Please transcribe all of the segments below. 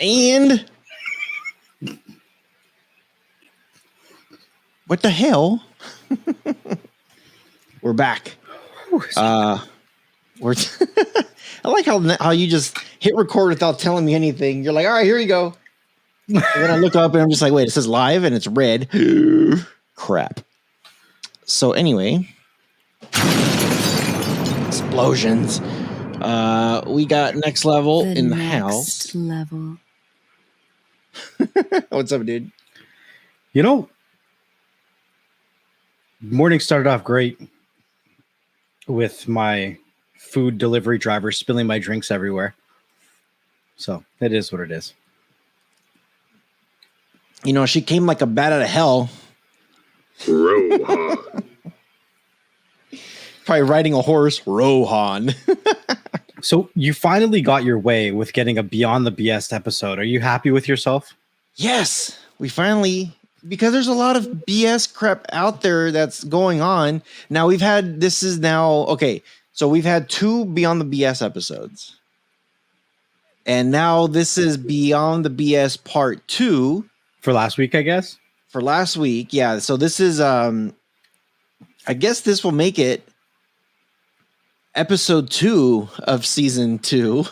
And what the hell? We're back. We're I like how you just hit record without telling me anything. You're like, all right, here you go. And then I look up and I'm just like, wait, it says live and it's red. Crap. So anyway, explosions. We got Next Level in the house. Level. What's up, dude? You know, morning started off great with my food delivery driver spilling my drinks everywhere. So it is what it is. You know, she came like a bat out of hell. Rohan. Probably riding a horse. Rohan. So you finally got your way with getting a Beyond the BS episode. Are you happy with yourself? Yes, we finally, because there's a lot of BS crap out there that's going on. Now we've had, so we've had 2 Beyond the BS episodes. And now this is Beyond the BS part 2. For last week, I guess? For last week, yeah. So this is, I guess this will make it episode 2 of season 2.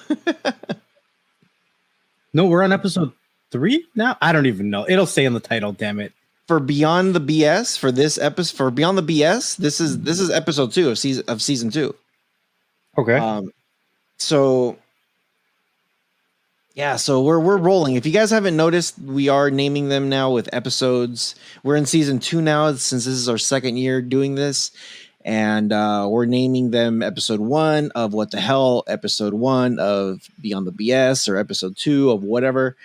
No, we're on episode 3 now? I don't even know. It'll say in the title, damn it. For Beyond the BS, for this episode, for Beyond the BS, this is episode 2 of season 2. Okay. So yeah, so we're rolling. If you guys haven't noticed, we are naming them now with episodes. We're in season 2 now, since this is our second year doing this. And we're naming them episode 1 of What the Hell, episode 1 of Beyond the BS, or episode 2 of whatever.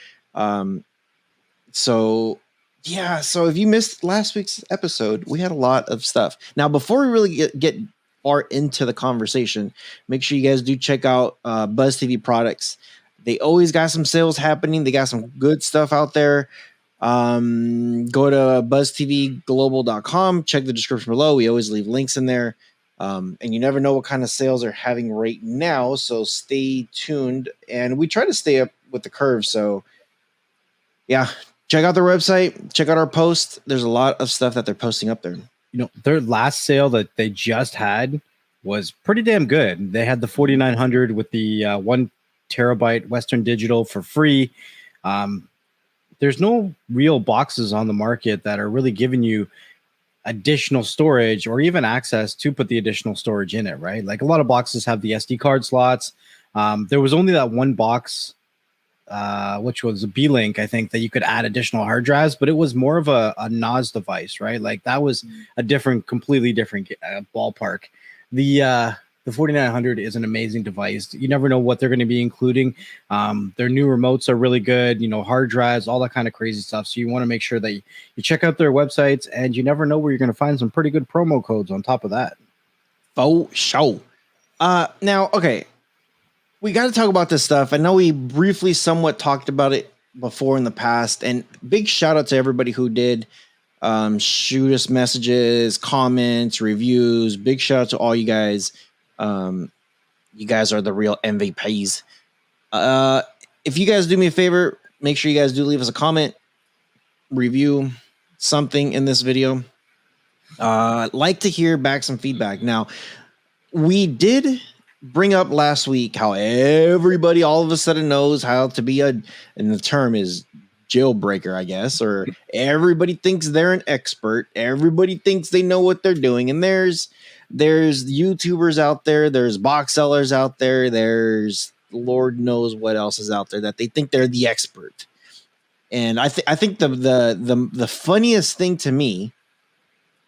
So if you missed last week's episode, we had a lot of stuff. Now, before we really get far into the conversation, make sure you guys do check out Buzz TV products. They always got some sales happening. They got some good stuff out there. Go to buzztvglobal.com. Check the description below. We always leave links in there. And you never know what kind of sales are having right now. So stay tuned. And we try to stay up with the curve. So yeah, check out their website. Check out our post. There's a lot of stuff that they're posting up there. You know, their last sale that they just had was pretty damn good. They had the 4900 with the 1 terabyte Western Digital for free. There's no real boxes on the market that are really giving you additional storage or even access to put the additional storage in it, right? Like a lot of boxes have the SD card slots. There was only that one box, which was a B-Link, I think, that you could add additional hard drives, but it was more of a NAS device, right? Like that was a completely different ballpark. The 4900 is an amazing device. You never know what they're going to be including. Their new remotes are really good, hard drives, all that kind of crazy stuff. So you want to make sure that you check out their websites, and you never know where you're going to find some pretty good promo codes on top of that. Oh, show. Now, okay, we got to talk about this stuff. I know we briefly somewhat talked about it before in the past, and big shout out to everybody who did shoot us messages, comments, reviews. Big shout out to all you guys. You guys are the real MVPs. If you guys do me a favor, make sure you guys do leave us a comment, review something in this video. I'd like to hear back some feedback. Now, we did bring up last week how everybody all of a sudden knows how to be and the term is jailbreaker, I guess, or everybody thinks they're an expert. Everybody thinks they know what they're doing. And there's YouTubers out there, there's box sellers out there, there's Lord knows what else is out there that they think they're the expert. And I think the funniest thing to me,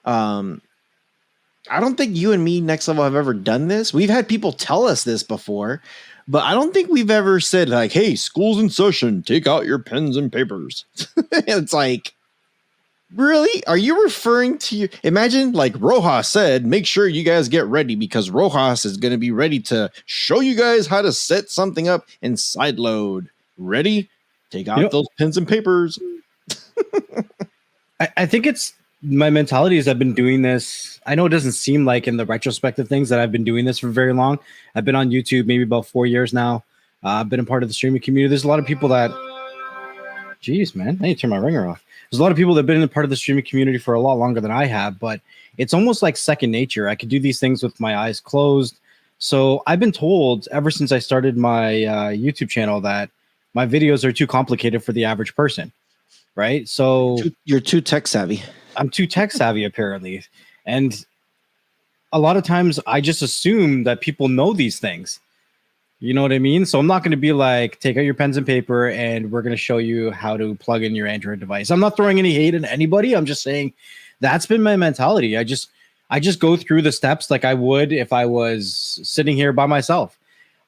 I don't think you and me, Next Level, have ever done this. We've had people tell us this before, but I don't think we've ever said like, hey, school's in session, take out your pens and papers. It's like, Really? Are you referring to you? Imagine like Rojas said, make sure you guys get ready because Rojas is going to be ready to show you guys how to set something up in sideload. Ready? Take out those pens and papers. I think it's my mentality is I've been doing this. I know it doesn't seem like in the retrospective things that I've been doing this for very long. I've been on YouTube maybe about 4 years now. I've been a part of the streaming community. There's a lot of people that, geez, man, I need to turn my ringer off. There's a lot of people that have been a part of the streaming community for a lot longer than I have, but it's almost like second nature. I could do these things with my eyes closed. So I've been told ever since I started my YouTube channel that my videos are too complicated for the average person, right? So you're too tech savvy. I'm too tech savvy apparently. And a lot of times I just assume that people know these things. You know what I mean? So I'm not going to be like, take out your pens and paper and we're going to show you how to plug in your Android device. I'm not throwing any hate at anybody. I'm just saying that's been my mentality. I just go through the steps like I would if I was sitting here by myself.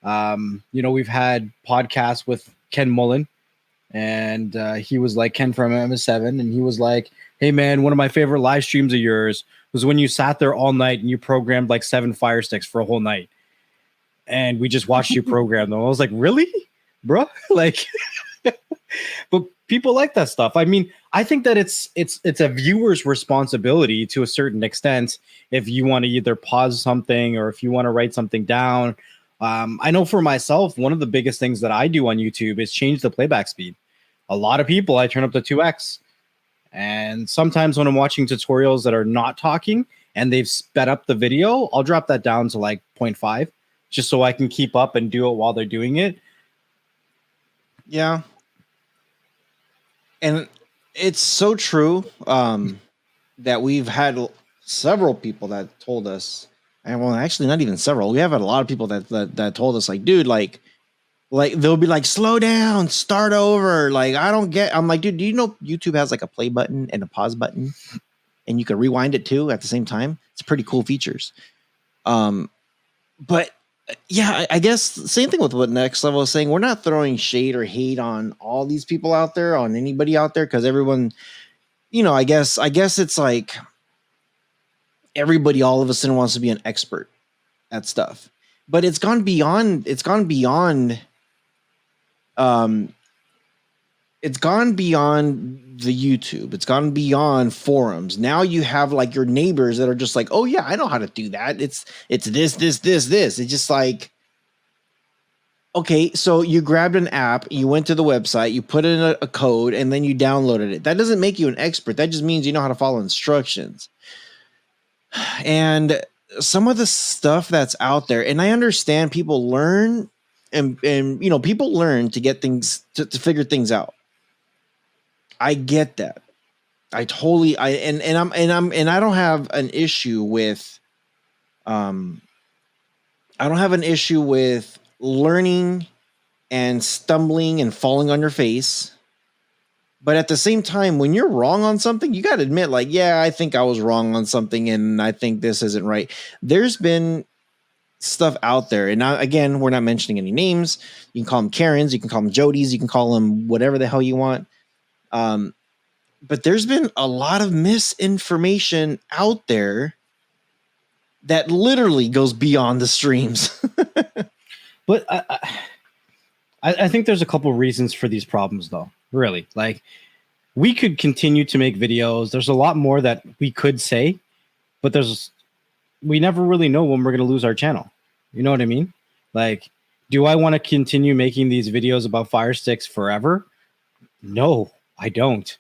We've had podcasts with Ken Mullen, and he was like Ken from MS7, and he was like, hey man, one of my favorite live streams of yours was when you sat there all night and you programmed like 7 Firesticks for a whole night. And we just watched you program them. I was like, really, bro? Like, but people like that stuff. I mean, I think that it's a viewer's responsibility to a certain extent. If you want to either pause something or if you want to write something down. I know for myself, one of the biggest things that I do on YouTube is change the playback speed. A lot of people, I turn up to 2x. And sometimes when I'm watching tutorials that are not talking and they've sped up the video, I'll drop that down to like 0.5. Just so I can keep up and do it while they're doing it. Yeah. And it's so true that we've had several people that told us, and well, actually not even several. We have had a lot of people that told us like, dude, like they'll be like, slow down, start over. Like, I'm like, dude, do you know YouTube has like a play button and a pause button and you can rewind it too at the same time? It's pretty cool features. But yeah, I guess same thing with what Next Level is saying. We're not throwing shade or hate on all these people out there, on anybody out there, because everyone, I guess it's like everybody all of a sudden wants to be an expert at stuff. But it's gone beyond the YouTube. It's gone beyond forums. Now you have like your neighbors that are just like, oh yeah, I know how to do that. It's this. It's just like, okay, so you grabbed an app, you went to the website, you put in a code, and then you downloaded it. That doesn't make you an expert. That just means you know how to follow instructions. And some of the stuff that's out there, and I understand people learn and people learn to get things to figure things out. I get that. I don't have an issue with learning and stumbling and falling on your face. But at the same time, when you're wrong on something, you got to admit, like, yeah, I think I was wrong on something and I think this isn't right. There's been stuff out there. And now, again, we're not mentioning any names. You can call them Karens. You can call them Jodies. You can call them whatever the hell you want. But there's been a lot of misinformation out there that literally goes beyond the streams. But I think there's a couple reasons for these problems, though. Really, like, we could continue to make videos. There's a lot more that we could say, but we never really know when we're going to lose our channel. You know what I mean? Like, do I want to continue making these videos about Firesticks forever? No, I don't.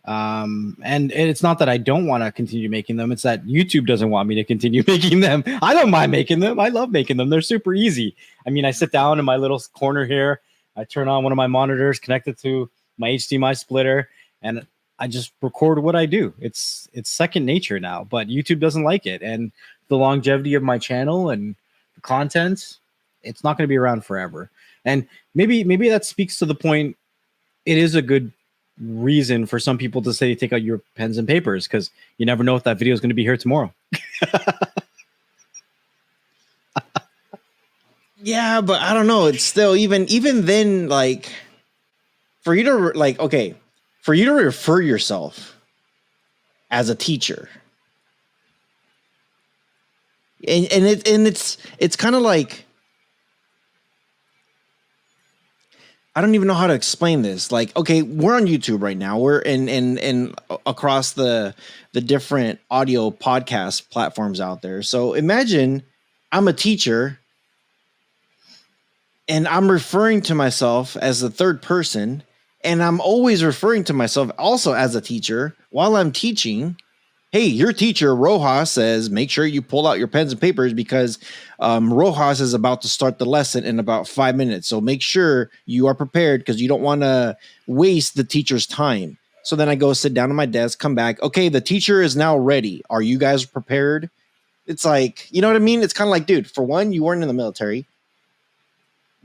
And it's not that I don't want to continue making them. It's that YouTube doesn't want me to continue making them. I don't mind making them. I love making them. They're super easy. I mean, I sit down in my little corner here. I turn on one of my monitors, connect it to my HDMI splitter, and I just record what I do. It's second nature now, but YouTube doesn't like it. And the longevity of my channel and the content, it's not going to be around forever. And maybe that speaks to the point. It is a good reason for some people to say, take out your pens and papers, because you never know if that video is going to be here tomorrow. Yeah, but I don't know. It's still even then, like, for you to refer yourself as a teacher. And it's kind of like, I don't even know how to explain this. Like, okay, we're on YouTube right now. We're in across the different audio podcast platforms out there. So imagine I'm a teacher and I'm referring to myself as the third person, and I'm always referring to myself also as a teacher while I'm teaching. Hey, your teacher Rojas says make sure you pull out your pens and papers because Rojas is about to start the lesson in about 5 minutes. So make sure you are prepared because you don't want to waste the teacher's time. So then I go sit down at my desk, come back. Okay, the teacher is now ready. Are you guys prepared? It's like, you know what I mean? It's kind of like, dude, for one, you weren't in the military.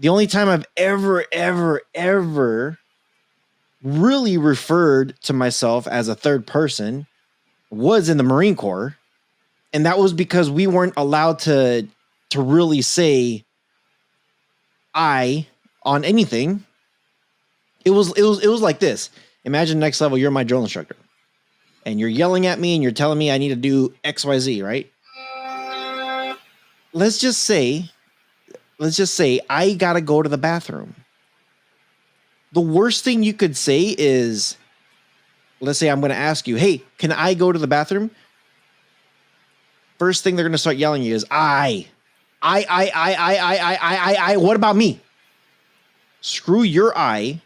The only time I've ever really referred to myself as a third person was in the Marine Corps. And that was because we weren't allowed to really say I on anything. It was like this. Imagine next level, you're my drill instructor. And you're yelling at me and you're telling me I need to do XYZ, right? Let's just say I gotta go to the bathroom. The worst thing you could say is, let's say I'm going to ask you, hey, can I go to the bathroom? First thing they're going to start yelling at you is, I. What about me? Screw your I.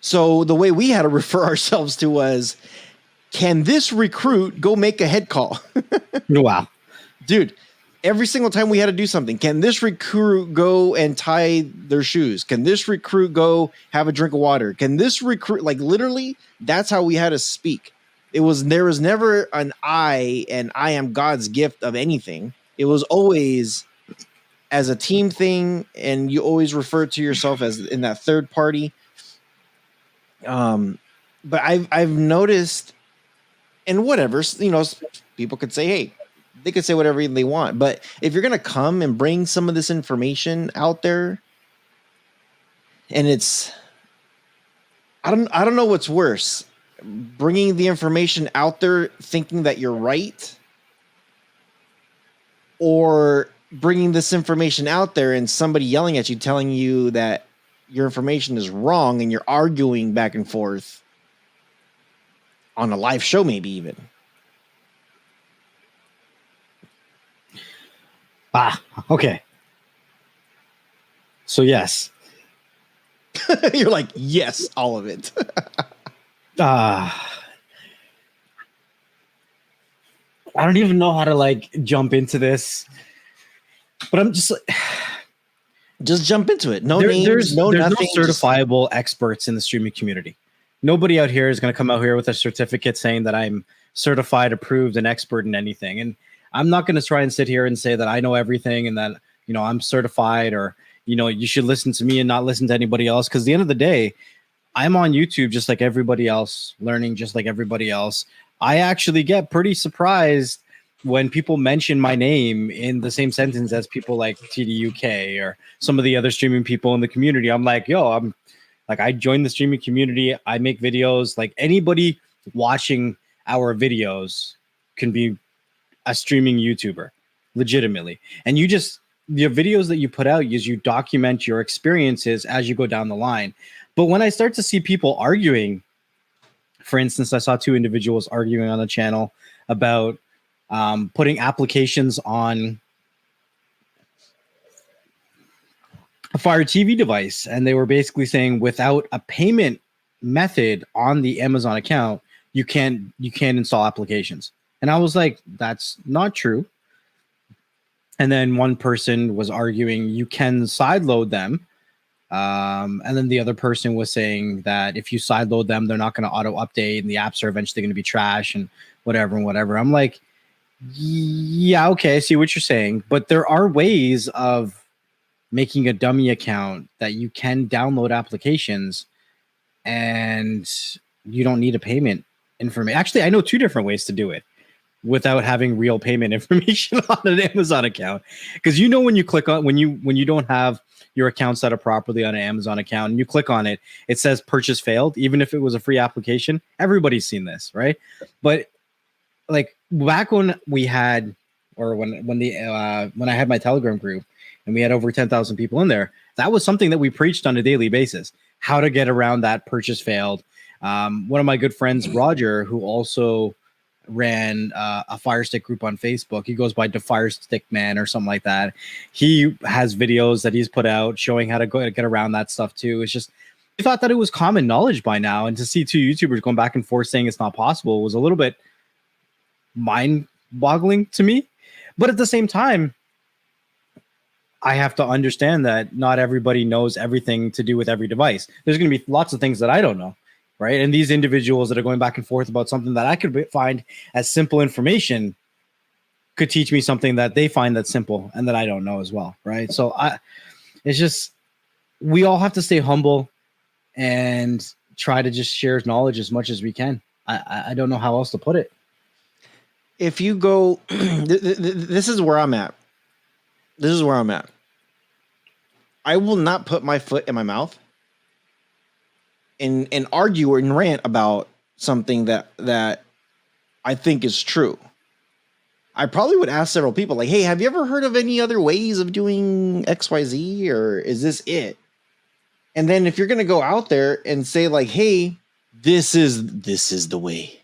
So the way we had to refer ourselves to was, can this recruit go make a head call? Wow. Dude, every single time we had to do something, can this recruit go and tie their shoes? Can this recruit go have a drink of water? Can this recruit, like literally, that's how we had to speak. There was never an I and I am God's gift of anything. It was always as a team thing, and you always refer to yourself as in that third party. But I've noticed, and whatever, you know, people could say, hey, they could say whatever they want, but if you're going to come and bring some of this information out there, and it's, I don't know what's worse, bringing the information out there thinking that you're right, or bringing this information out there and somebody yelling at you, telling you that your information is wrong, and you're arguing back and forth on a live show, maybe even. Okay. So yes. You're like, yes, all of it. I don't even know how to like jump into this, but I'm just like, just jump into it. No names, there's nothing. No certifiable experts in the streaming community. Nobody out here is going to come out here with a certificate saying that I'm certified, approved, and expert in anything. And I'm not going to try and sit here and say that I know everything and that, you know, I'm certified, or, you know, you should listen to me and not listen to anybody else. Because at the end of the day, I'm on YouTube just like everybody else, learning just like everybody else. I actually get pretty surprised when people mention my name in the same sentence as people like TDUK or some of the other streaming people in the community. I'm like, yo, I'm like, I joined the streaming community. I make videos. Like, anybody watching our videos can be a streaming YouTuber, legitimately. And you just, the videos that you put out is you document your experiences as you go down the line. But when I start to see people arguing, for instance, I saw two individuals arguing on the channel about putting applications on a Fire TV device, and they were basically saying without a payment method on the Amazon account, you can't install applications. And I was like, that's not true. And then one person was arguing you can sideload them. And then the other person was saying that if you sideload them, they're not going to auto update and the apps are eventually going to be trash and whatever and whatever. I'm like, yeah, okay, I see what you're saying. But there are ways of making a dummy account that you can download applications and you don't need a payment information. Actually, I know two different ways to do it. without having real payment information on an Amazon account. Because when you click on when you don't have your account set up properly on an Amazon account and you click on it, it says purchase failed, even if it was a free application. Everybody's seen this, right? But like back when we had, or when I had my Telegram group and we had over 10,000 people in there, that was something that we preached on a daily basis, how to get around that purchase failed. One of my good friends, Roger, who also ran a Firestick group on Facebook. He goes by the Firestick Man or something like that. He has videos that he's put out showing how to get around that stuff too. It's just, I thought that it was common knowledge by now, and to see two YouTubers going back and forth saying it's not possible was a little bit mind-boggling to me. But at the same time, I have to understand that not everybody knows everything to do with every device. There's going to be lots of things that I don't know. Right. And these individuals that are going back and forth about something that I could find as simple information could teach me something that they find that's simple and that I don't know as well. Right. So it's just, we all have to stay humble and try to just share knowledge as much as we can. I don't know how else to put it. If you go, this is where I'm at. I will not put my foot in my mouth and argue and rant about something that I think is true. I probably would ask several people like, hey, have you ever heard of any other ways of doing XYZ, or is this it? And then if you're going to go out there and say like, hey, this is the way.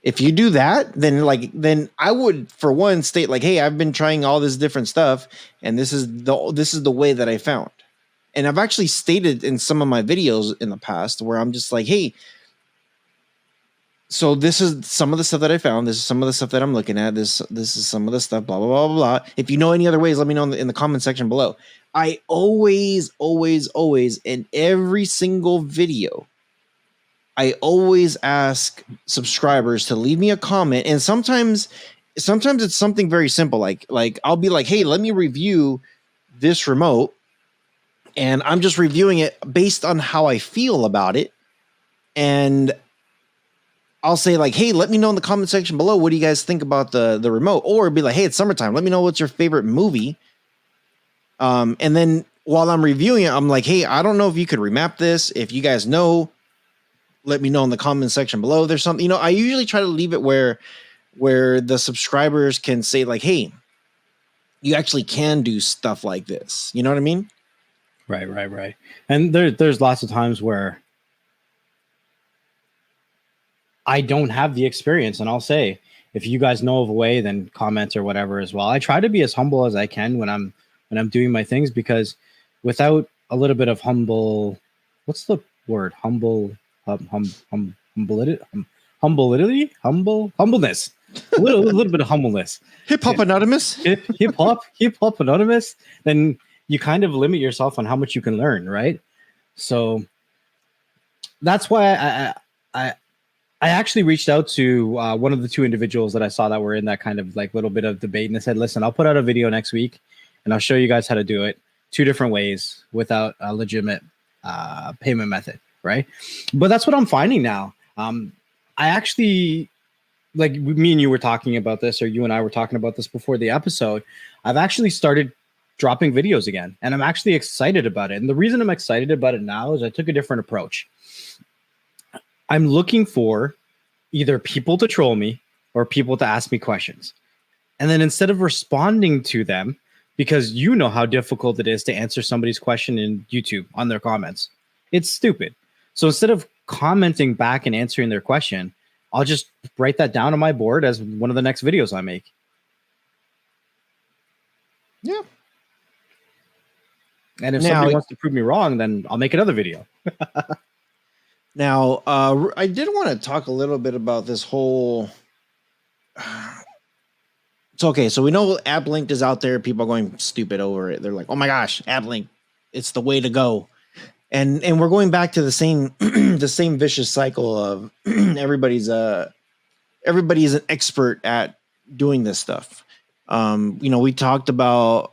If you do that, then I would, for one, state like, hey, I've been trying all this different stuff, and this is the way that I found. And I've actually stated in some of my videos in the past where I'm just like, hey, so this is some of the stuff that I found. This is some of the stuff that I'm looking at. This is some of the stuff, blah, blah, blah, blah, blah. If you know any other ways, let me know in the comment section below. I always, in every single video, I always ask subscribers to leave me a comment. And sometimes it's something very simple. Like I'll be like, hey, let me review this remote. And I'm just reviewing it based on how I feel about it. And I'll say like, hey, let me know in the comment section below. What do you guys think about the remote? Or be like, hey, it's summertime. Let me know what's your favorite movie. And then while I'm reviewing it, I'm like, hey, I don't know if you could remap this. If you guys know, let me know in the comment section below. There's something, I usually try to leave it where the subscribers can say like, hey, you actually can do stuff like this. You know what I mean? Right. And there's lots of times where I don't have the experience, and I'll say, if you guys know of a way, then comment or whatever as well. I try to be as humble as I can when I'm doing my things, because without a little bit of humble, what's the word? Humbleness. A little bit of humbleness. Hip Hop Anonymous. Hip Hop Anonymous. Then you kind of limit yourself on how much you can learn, right? So that's why I actually reached out to one of the two individuals that I saw that were in that kind of like little bit of debate, and I said, listen, I'll put out a video next week and I'll show you guys how to do it 2 different ways without a legitimate payment method, right? But that's what I'm finding now. I actually, like me and you were talking about this, or you and I were talking about this before the episode, I've actually started dropping videos again, and I'm actually excited about it. And the reason I'm excited about it now is I took a different approach. I'm looking for either people to troll me or people to ask me questions. And then instead of responding to them, because you know how difficult it is to answer somebody's question in YouTube on their comments, it's stupid. So instead of commenting back and answering their question, I'll just write that down on my board as one of the next videos I make. Yeah. And if somebody wants to prove me wrong, then I'll make another video. Now, I did want to talk a little bit about this whole. It's okay. So we know AppLink is out there. People are going stupid over it. They're like, "Oh my gosh, AppLink, it's the way to go," and we're going back to the same the same vicious cycle of everybody's an expert at doing this stuff. We talked about.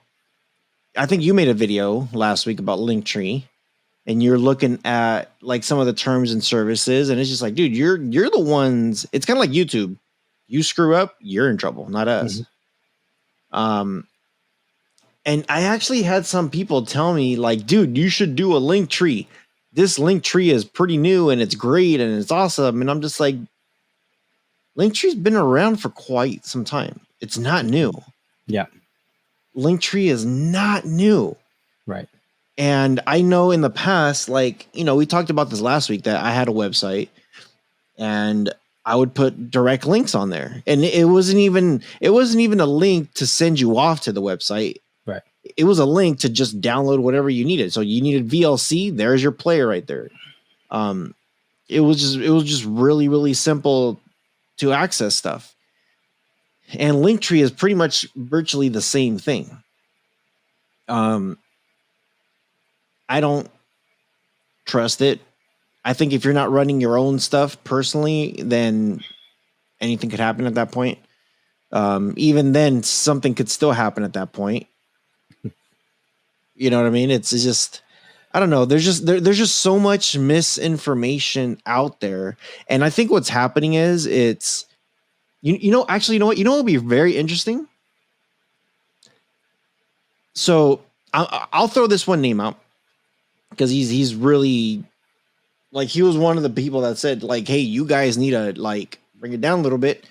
I think you made a video last week about Linktree, and you're looking at like some of the terms and services, and it's just like, dude, you're the ones. It's kind of like YouTube. You screw up, you're in trouble, not us. And I actually had some people tell me, like, dude, you should do a link tree. This link tree is pretty new and it's great and it's awesome. And I'm just like, Linktree's been around for quite some time. It's not new. Yeah. Linktree is not new. Right. And I know in the past, like, you know, we talked about this last week that I had a website and I would put direct links on there. And it wasn't even a link to send you off to the website. Right. It was a link to just download whatever you needed. So you needed VLC, there's your player right there. It was just really, really simple to access stuff. And Linktree is pretty much virtually the same thing. I don't trust it. I think if you're not running your own stuff personally, then anything could happen at that point. Even then, something could still happen at that point. You know what I mean? It's just, I don't know. There's just so much misinformation out there. And I think what's happening is you know what would be very interesting? So I'll throw this one name out because he's really, like, he was one of the people that said, like, hey, you guys need to, like, bring it down a little bit.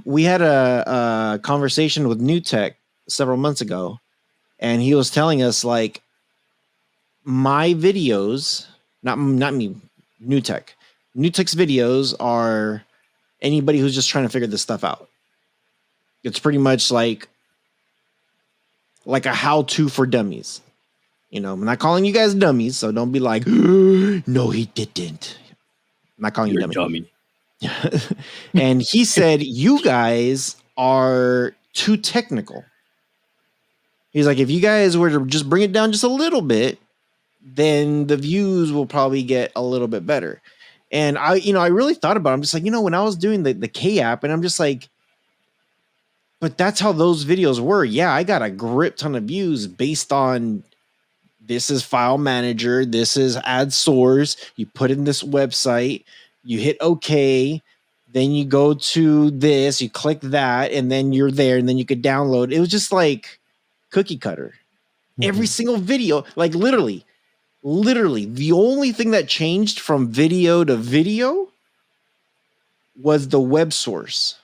We had a conversation with New Tech several months ago, and he was telling us, like, my videos, not me, New Tech's videos are anybody who's just trying to figure this stuff out. It's pretty much like a how-to for dummies. You know, I'm not calling you guys dummies, so don't be like, no, he didn't. I'm not calling you dummy. And he said, you guys are too technical. He's like, if you guys were to just bring it down just a little bit, then the views will probably get a little bit better. And I really thought about it. I'm just like, when I was doing the K app, and I'm just like, but that's how those videos were. Yeah, I got a grip ton of views based on this is file manager, this is add source. You put in this website, you hit OK, then you go to this, you click that, and then you're there, and then you could download. It was just like cookie cutter. Mm-hmm. Every single video, like literally, the only thing that changed from video to video was the web source.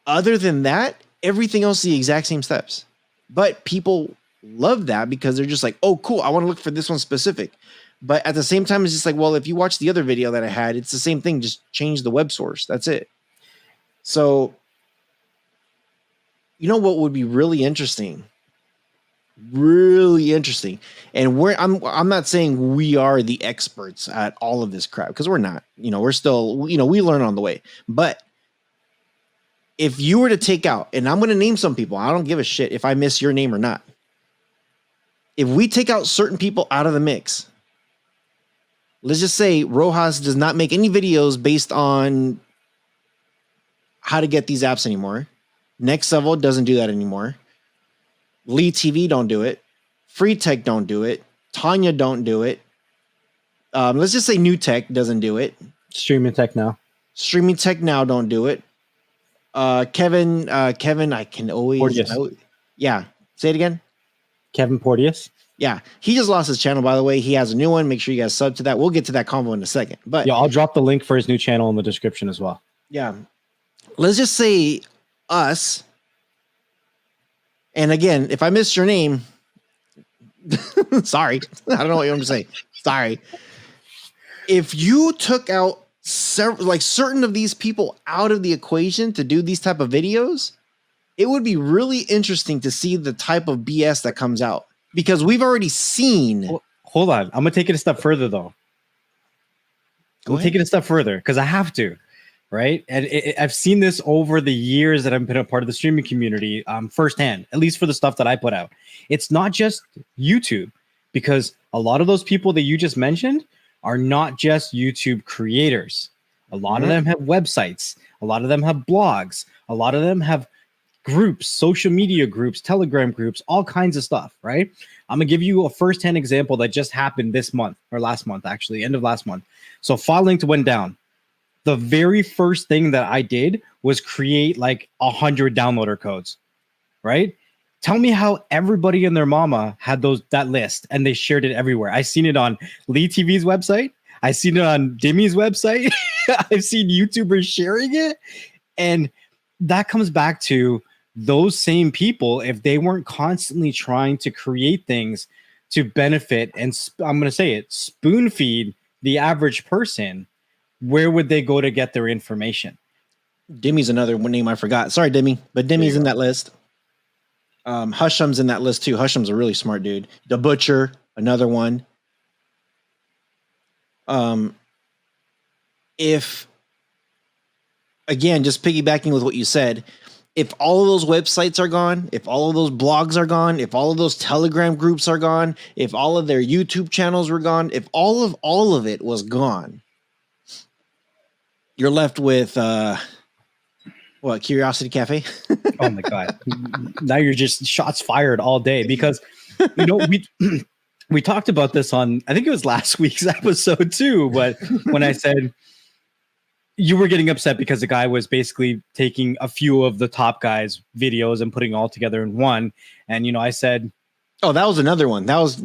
Other than that, everything else is the exact same steps. But people love that because they're just like, oh, cool, I want to look for this one specific. But at the same time, it's just like, well, if you watch the other video that I had, it's the same thing. Just change the web source. That's it. So, you know what would be really interesting? And I'm not saying we are the experts at all of this crap, because we're not. We're still, we learn on the way. But if you were to take out, and I'm going to name some people, I don't give a shit if I miss your name or not. If we take out certain people out of the mix, let's just say Rojas does not make any videos based on how to get these apps anymore. nxtlvl doesn't do that anymore. Lee TV don't do it. Free Tech don't do it. Tanya don't do it. Let's just say New Tech doesn't do it. Streaming Tech Now don't do it. Kevin, I can always... Porteous. Yeah. Say it again. Kevin Porteous. Yeah. He just lost his channel, by the way. He has a new one. Make sure you guys sub to that. We'll get to that combo in a second. But yeah, I'll drop the link for his new channel in the description as well. Yeah. Let's just say us. And again, if I missed your name, sorry. I don't know what you want to say. Sorry. If you took out certain of these people out of the equation to do these type of videos, it would be really interesting to see the type of BS that comes out, because we've already seen. Hold on. I'm going to take it a step further, though. Take it a step further because I have to. Right. And I've seen this over the years that I've been a part of the streaming community firsthand, at least for the stuff that I put out. It's not just YouTube, because a lot of those people that you just mentioned are not just YouTube creators. A lot of them have websites. A lot of them have blogs. A lot of them have groups, social media groups, Telegram groups, all kinds of stuff. Right. I'm going to give you a firsthand example that just happened this month, or last month, actually, end of last month. So File Linked went down. the very first thing that I did was create like 100 downloader codes, right? Tell me how everybody and their mama had that list and they shared it everywhere. I seen it on Lee TV's website. I seen it on Dimmy's website. I've seen YouTubers sharing it. And that comes back to those same people, if they weren't constantly trying to create things to benefit, and I'm going to say it, spoon feed the average person, where would they go to get their information? Dimmy's another name I forgot. Sorry, Dimmy, but Dimmy's in that list. Husham's in that list too. Husham's a really smart dude. The Butcher, another one. If, again, just piggybacking with what you said, if all of those websites are gone, if all of those blogs are gone, if all of those Telegram groups are gone, if all of their YouTube channels were gone, if all of it was gone, you're left with what, Curiosity Cafe? Oh my God. Now you're just shots fired all day, because we talked about this on, I think it was last week's episode too, but when I said you were getting upset because the guy was basically taking a few of the top guys' videos and putting all together in one. And, I said, oh, that was another one. That was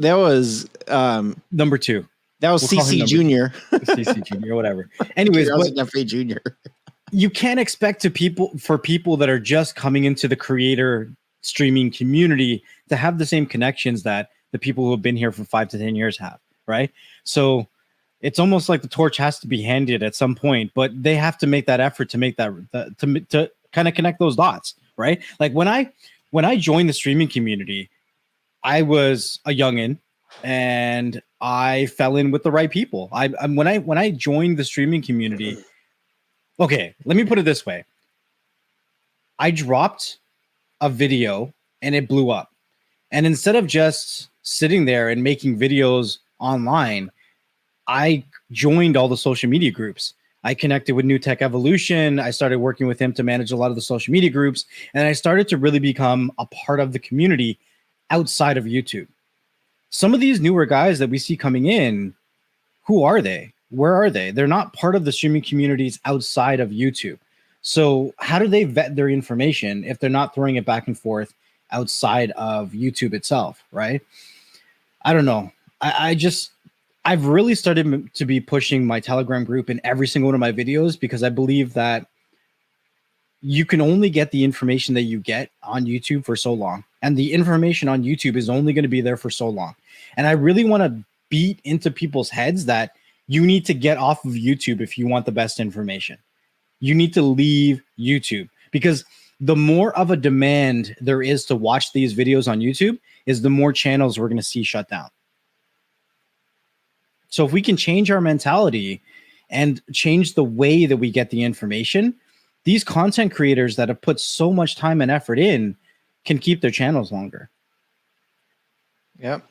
number two. That was CC Junior. CC Junior, whatever. Anyways, Junior. You can't expect for people that are just coming into the creator streaming community to have the same connections that the people who have been here for 5 to 10 years have, right? So it's almost like the torch has to be handed at some point, but they have to make that effort to make that to kind of connect those dots, right? Like when I joined the streaming community, I was a youngin and I fell in with the right people. When I joined the streaming community, okay, let me put it this way. I dropped a video and it blew up. And instead of just sitting there and making videos online, I joined all the social media groups. I connected with New Tech Evolution. I started working with him to manage a lot of the social media groups. And I started to really become a part of the community outside of YouTube. Some of these newer guys that we see coming in, who are they? Where are they? They're not part of the streaming communities outside of YouTube. So how do they vet their information if they're not throwing it back and forth outside of YouTube itself, right? I don't know. I've really started to be pushing my Telegram group in every single one of my videos, because I believe that you can only get the information that you get on YouTube for so long. And the information on YouTube is only going to be there for so long. And I really want to beat into people's heads that you need to get off of YouTube if you want the best information. You need to leave YouTube, because the more of a demand there is to watch these videos on YouTube is the more channels we're going to see shut down. So if we can change our mentality and change the way that we get the information, these content creators that have put so much time and effort in can keep their channels longer. Yep.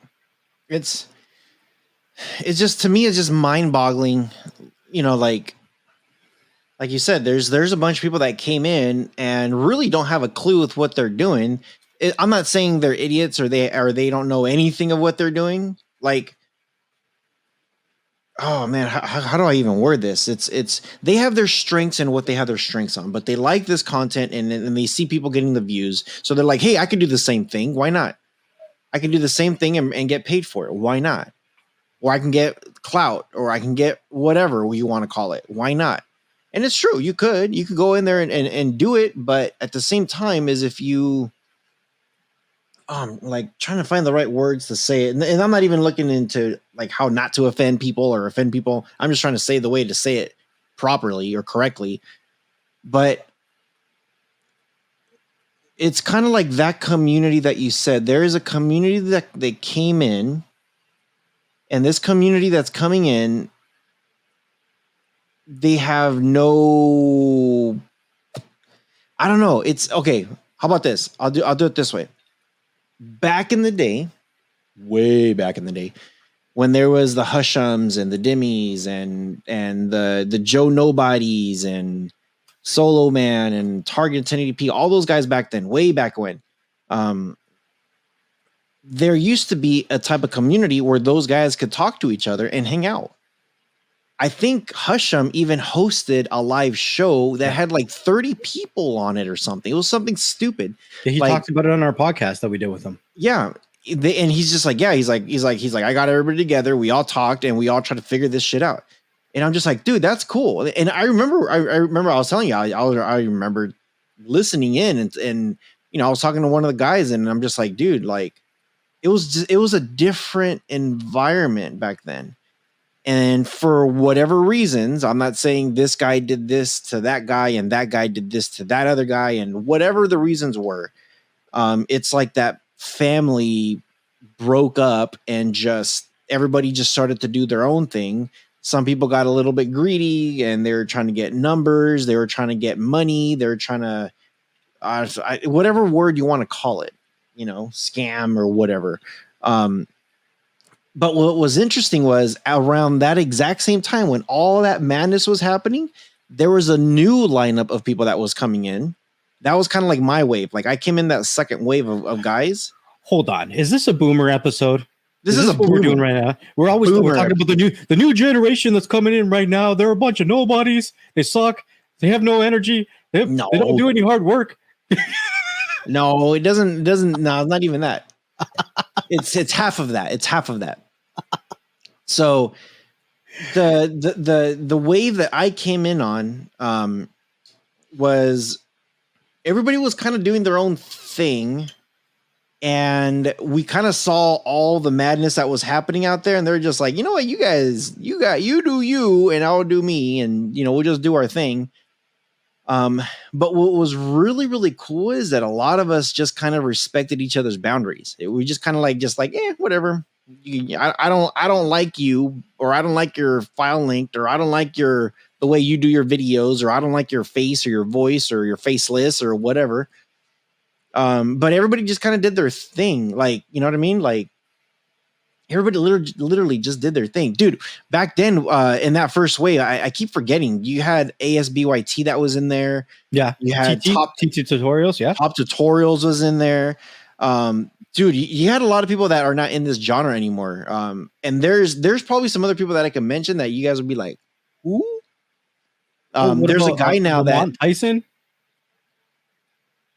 It's just, to me, it's just mind-boggling. Like you said, there's a bunch of people that came in and really don't have a clue with what they're doing. I'm not saying they're idiots or they don't know anything of what they're doing. Like, oh man, how do I even word this? It's they have their strengths and what they have their strengths on, but they like this content and they see people getting the views. So they're like, hey, I can do the same thing. Why not? I can do the same thing and get paid for it. Why not? Or I can get clout, or I can get whatever you want to call it. Why not? And it's true. You could go in there and do it. But at the same time, is if you, like trying to find the right words to say it. And I'm not even looking into like how not to offend people or offend people. I'm just trying to say the way to say it properly or correctly. But it's kind of like that community that you said. There is a community that they came in, and this community that's coming in, they have no, I don't know. It's okay. How about this? I'll do it this way. Back in the day, way back in the day, when there was the Hushums and the Dimmies and the Joe Nobodies and Solo Man and Target 1080p, all those guys back then, way back when, there used to be a type of community where those guys could talk to each other and hang out. I think Husham even hosted a live show that had like 30 people on it or something. It was something stupid. Yeah, he like, talked about it on our podcast that we did with him. Yeah. And he's just like, yeah, he's like, I got everybody together. We all talked and we all tried to figure this shit out. And I'm just like, dude, that's cool. And I remember I was telling you, I remember listening in and, you know, I was talking to one of the guys and I'm just like, dude, like it was a different environment back then. And for whatever reasons, I'm not saying this guy did this to that guy and that guy did this to that other guy and whatever the reasons were. It's like that family broke up and just everybody just started to do their own thing. Some people got a little bit greedy and they were trying to get numbers. They were trying to get money. They were trying to, whatever word you want to call it, you know, scam or whatever. But what was interesting was around that exact same time when all that madness was happening, there was a new lineup of people that was coming in. That was kind of like my wave. Like I came in that second wave of guys. Hold on. Is this a boomer episode? This is what we're doing right now. We're talking about the new generation that's coming in right now. They're a bunch of nobodies. They suck. They have no energy. They don't do any hard work. No, it doesn't. No, not even that. It's half of that. It's half of that. So the wave that I came in on was everybody was kind of doing their own thing. And we kind of saw all the madness that was happening out there. And they're just like, you know what, you guys, you do you and I'll do me. And, you know, we'll just do our thing. But what was really, really cool is that a lot of us just kind of respected each other's boundaries. We just kind of like, whatever. I don't like you, or I don't like your file linked, or I don't like the way you do your videos, or I don't like your face or your voice or your faceless or whatever. But everybody just kind of did their thing. Like, you know what I mean? Like everybody literally just did their thing. Dude, back then, in that first wave, I keep forgetting you had ASBYT that was in there. Yeah. You had Top tutorials. Yeah. Top tutorials was in there. Dude, you had a lot of people that are not in this genre anymore. And there's probably some other people that I can mention that you guys would be like, who? There's a guy now Lamont Tyson.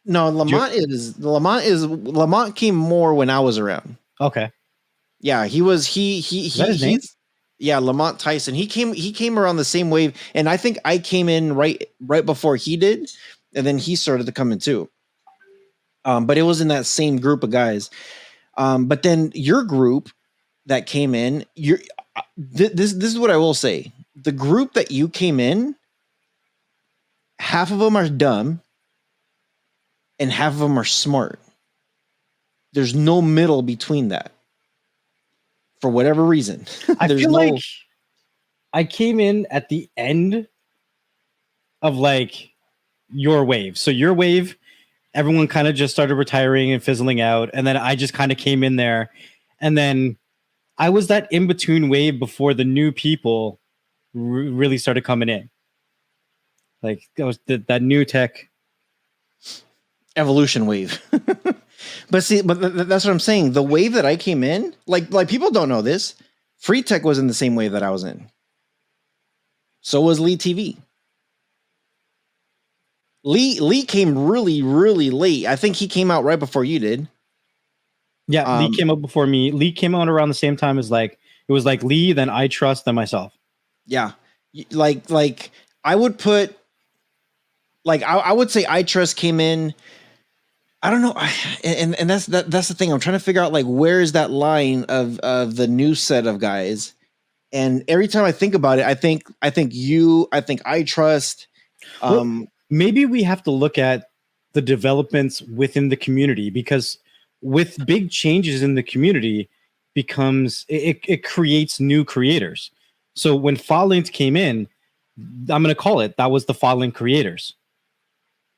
No, Lamont came more when I was around. Okay. Yeah, he's Lamont Tyson. He came around the same wave, and I think I came in right before he did, and then he started to come in too. But it was in that same group of guys. But then your group that came in, this is what I will say. The group that you came in, half of them are dumb and half of them are smart. There's no middle between that. For whatever reason. I feel like I came in at the end of like your wave. So your wave, everyone kind of just started retiring and fizzling out. And then I just kind of came in there. And then I was that in-between wave before the new people really started coming in. Like that was that new tech evolution wave. But that's what I'm saying. The wave that I came in, like people don't know this. Free Tech was in the same wave that I was in. So was Lee TV. Lee came really, really late. I think he came out right before you did. Yeah, Lee came out before me. Lee came out around the same time as it was like Lee, then I Trust, then myself. Yeah. Like I would put, I would say I Trust came in. I don't know, and that's the thing. I'm trying to figure out where is that line of the new set of guys, and every time I think about it, I think I Trust. Well, maybe we have to look at the developments within the community, because with big changes in the community, it creates new creators. So when Falling came in, I'm going to call it that was the Falling creators,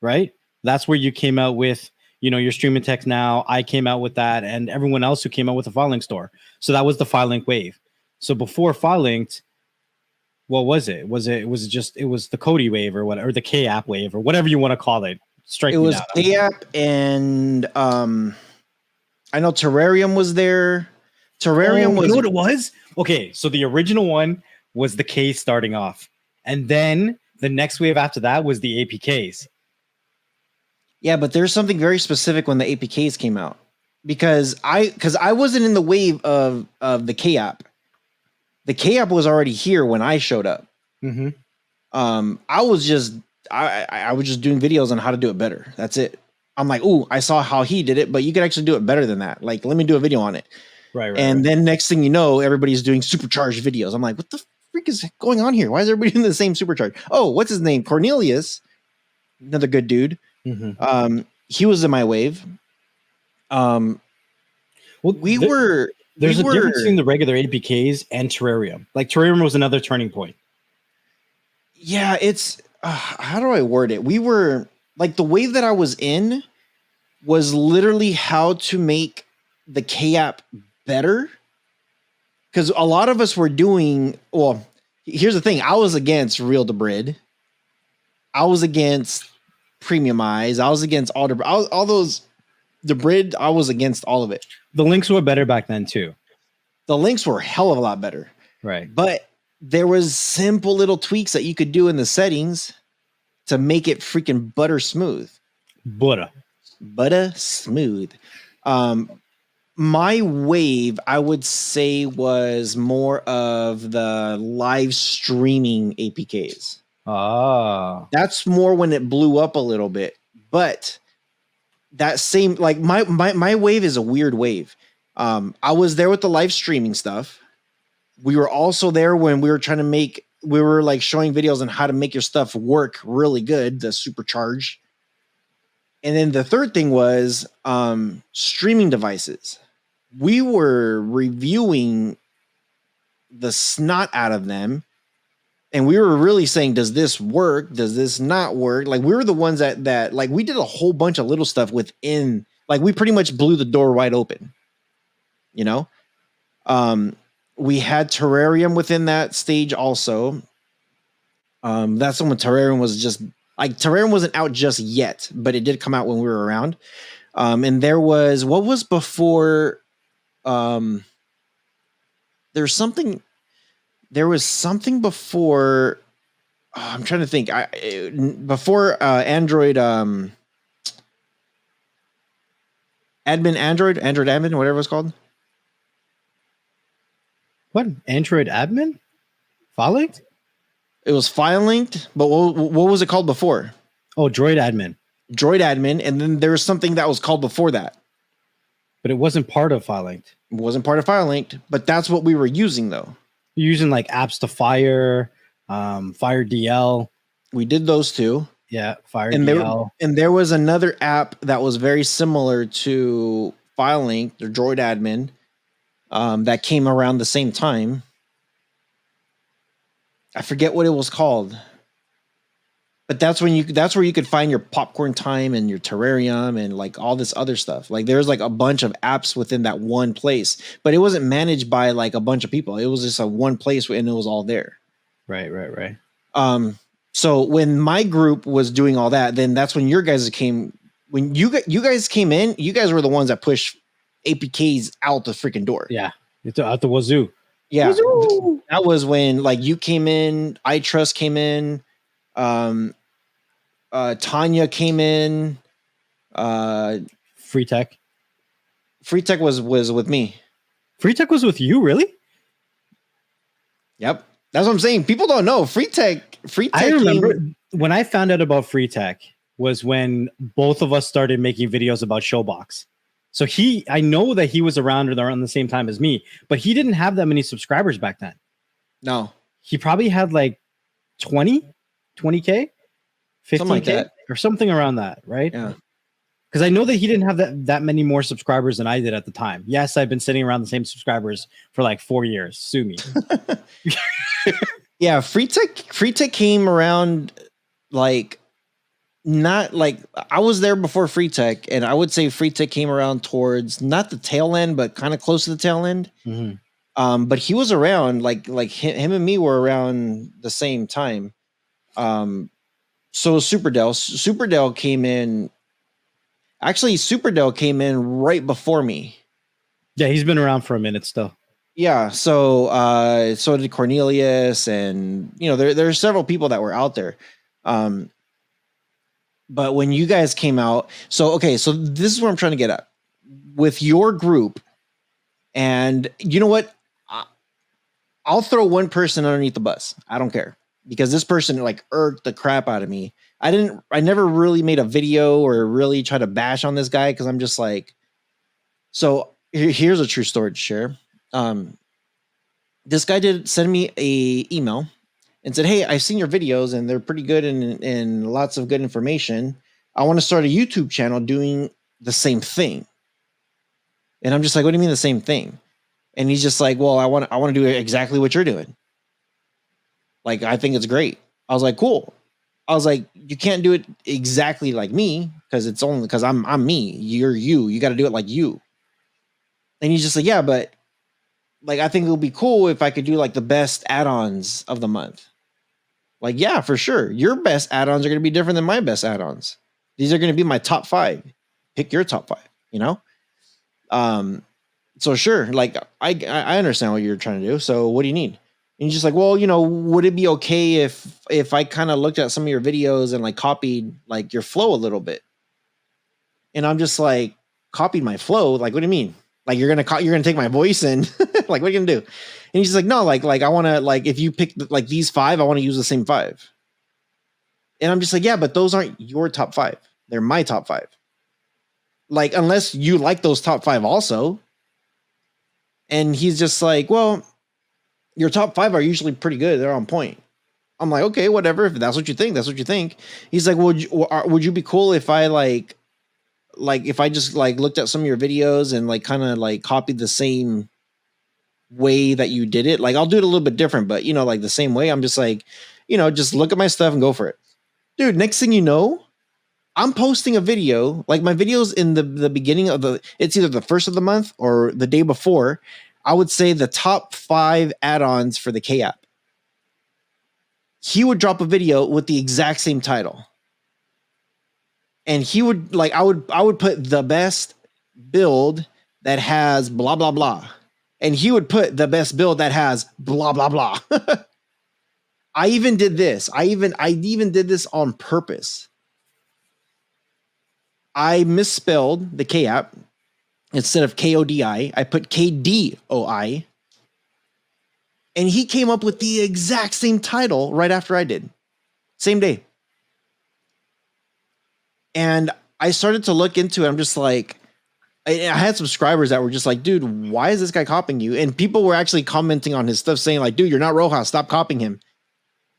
right? That's where you came out with. Your streaming tech now. I came out with that, and everyone else who came out with the Filelink store. So that was the Filelink wave. So before Filelink, what was it? Was it the Cody wave or what, or the K app wave or whatever you want to call it? It was K app, and I know Terrarium was there. Terrarium was. You know what it was? Okay, so the original one was the K starting off. And then the next wave after that was the APKs. Yeah, but there's something very specific when the APKs came out. Because I wasn't in the wave of the K app. The K app was already here when I showed up. Mm-hmm. I was just doing videos on how to do it better. That's it. I'm like, ooh, I saw how he did it, but you could actually do it better than that. Like, let me do a video on it. Right. And then next thing you know, everybody's doing supercharged videos. I'm like, what the freak is going on here? Why is everybody doing the same supercharge? Oh, what's his name? Cornelius, another good dude. Mm-hmm. He was in my wave. Well, there's a difference between the regular APKs and Terrarium. Like Terrarium was another turning point. Yeah, it's how do I word it? We were like the wave that I was in was literally how to make the K app better. Because a lot of us were doing, well, here's the thing. I was against Real Debrid. I was against Premiumize. I was against all those Debrid. I was against all of it. The links were better back then too. The links were a hell of a lot better. Right. But there was simple little tweaks that you could do in the settings to make it freaking butter smooth. Butter smooth. My wave, I would say, was more of the live streaming APKs. That's more when it blew up a little bit. But that same, like my wave is a weird wave. I was there with the live streaming stuff. We were also there when we were like showing videos on how to make your stuff work really good, the supercharge. And then the third thing was streaming devices. We were reviewing the snot out of them. And we were really saying, does this work? Does this not work? Like we were the ones that like we did a whole bunch of little stuff within, like we pretty much blew the door wide open. You know? We had Terrarium within that stage also. That's when Terrarium was just like Terrarium wasn't out just yet, but it did come out when we were around. And there was what was before. There was something before. I'm trying to think. Before Android. Android admin, whatever it's called. What? Android admin? File linked? It was file linked, but what was it called before? Oh, Droid admin. Droid admin, and then there was something that was called before that. But it wasn't part of file linked. It wasn't part of file linked, but that's what we were using though. You're using like apps to Fire, Fire DL. We did those two. Yeah, Fire DL. And there was another app that was very similar to file linked or Droid admin. That came around the same time. I forget what it was called, but that's where you could find your popcorn time and your terrarium and like all this other stuff. Like there's like a bunch of apps within that one place, but it wasn't managed by like a bunch of people. It was just a one place and it was all there. Right. So when my group was doing all that, then that's when your guys came. When you guys came in, you guys were the ones that pushed APKs out the freaking door. Yeah, out the wazoo. Yeah, that was when like you came in, I Trust came in, Tanya came in, Free Tech. Free Tech was with me. Free Tech was with you, really? Yep, that's what I'm saying. People don't know Free Tech. I remember when I found out about Free Tech was when both of us started making videos about Showbox. So I know that he was around the same time as me, but he didn't have that many subscribers back then. No. He probably had like 20K, 15K like that. Or something around that, right? Yeah. Because I know that he didn't have that many more subscribers than I did at the time. Yes, I've been sitting around the same subscribers for like 4 years. Sue me. Yeah, Free Tech came around like not like I was there before Free Tech, and I would say Free Tech came around towards not the tail end, but kind of close to the tail end. Mm-hmm. But he was around like him and me were around the same time. So Superdell came in. Actually, Superdell came in right before me. Yeah, he's been around for a minute still. Yeah, so did Cornelius, and there are several people that were out there. Um, but when you guys came out, so okay, so this is what I'm trying to get at with your group, and you know what? I'll throw one person underneath the bus. I don't care because this person like irked the crap out of me. I never really made a video or really try to bash on this guy because I'm just like, so here's a true story to share. Um, this guy did send me a email and said, "Hey, I've seen your videos and they're pretty good and lots of good information. I want to start a YouTube channel doing the same thing." And I'm just like, "What do you mean the same thing?" And he's just like, "Well, I want to do exactly what you're doing. Like, I think it's great." I was like, "Cool." I was like, "You can't do it exactly like me because it's only because I'm me. You're you. You got to do it like you." And he's just like, "Yeah, but like I think it would be cool if I could do like the best add-ons of the month." Like, yeah, for sure. Your best add-ons are going to be different than my best add-ons. These are going to be my top 5. Pick your top 5, you know? Um, so sure, like I understand what you're trying to do. So what do you need? And he's just like, "Well, would it be okay if I kind of looked at some of your videos and like copied like your flow a little bit?" And I'm just like, "Copied my flow? Like, what do you mean? Like you're gonna take my voice and like what are you gonna do?" And he's just like, "No, like I want to like if you pick like these 5, I want to use the same 5." And I'm just like, "Yeah, but those aren't your top 5. They're my top 5. Like, unless you like those top 5 also." And he's just like, "Well, your top 5 are usually pretty good. They're on point." I'm like, "Okay, whatever. If that's what you think, that's what you think." He's like, would you be cool if I like if I just like looked at some of your videos and like kind of like copied the same way that you did it? Like, I'll do it a little bit different, but like the same way." I'm just like, just look at my stuff and go for it. Dude, next thing you know, I'm posting a video, like my videos in the beginning of it's either the first of the month or the day before. I would say the top 5 add-ons for the K app. He would drop a video with the exact same title. And he would like, I would put the best build that has blah, blah, blah. And he would put the best build that has blah, blah, blah. I even did this. I even did this on purpose. I misspelled the K app. Instead of KODI, I put KDOI. And he came up with the exact same title right after I did. Same day. And I started to look into it. I'm just like, I had subscribers that were just like, "Dude, why is this guy copying you?" And people were actually commenting on his stuff saying like, "Dude, you're not Rojas. Stop copying him."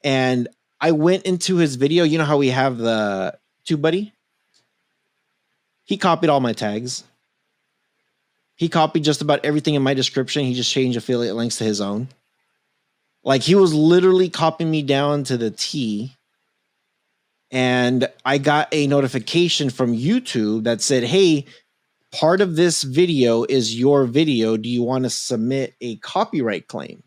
And I went into his video. You know how we have the TubeBuddy? He copied all my tags. He copied just about everything in my description. He just changed affiliate links to his own. Like, he was literally copying me down to the T. And I got a notification from YouTube that said, "Hey, part of this video is your video. Do you want to submit a copyright claim?"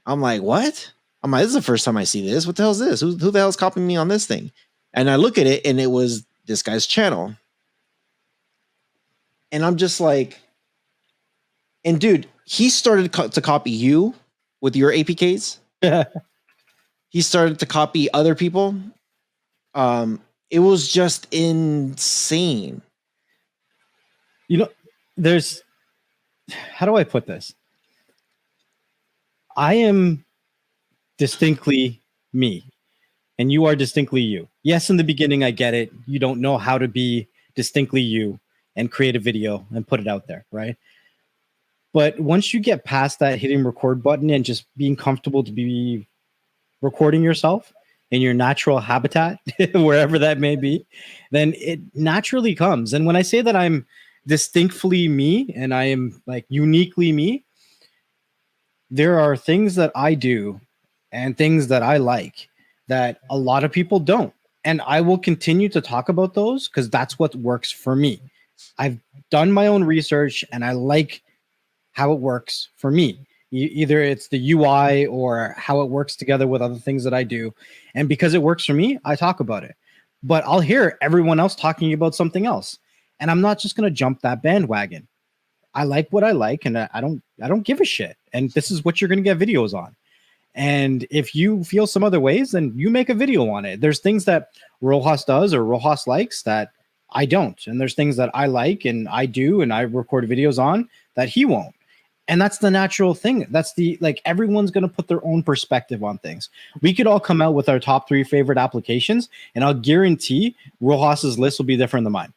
I'm like, "What?" I'm like, "This is the first time I see this. What the hell is this? Who the hell is copying me on this thing?" And I look at it and it was this guy's channel. And I'm just like, and dude, he started to copy you with your APKs. He started to copy other people. It was just insane. There's, how do I put this? I am distinctly me, and you are distinctly you. Yes, in the beginning, I get it. You don't know how to be distinctly you and create a video and put it out there, right? But once you get past that hitting record button and just being comfortable to be recording yourself in your natural habitat, wherever that may be, then it naturally comes. And when I say that I'm distinctly me and I am like uniquely me, there are things that I do and things that I like that a lot of people don't. And I will continue to talk about those because that's what works for me. I've done my own research and I like how it works for me. Either it's the UI or how it works together with other things that I do. And because it works for me, I talk about it. But I'll hear everyone else talking about something else. And I'm not just going to jump that bandwagon. I like what I like, and I don't give a shit. And this is what you're going to get videos on. And if you feel some other ways, then you make a video on it. There's things that Rojas does or Rojas likes that I don't. And there's things that I like and I do and I record videos on that he won't. And that's the natural thing. That's the, like, everyone's going to put their own perspective on things. We could all come out with our top 3 favorite applications, and I'll guarantee Rojas's list will be different than mine.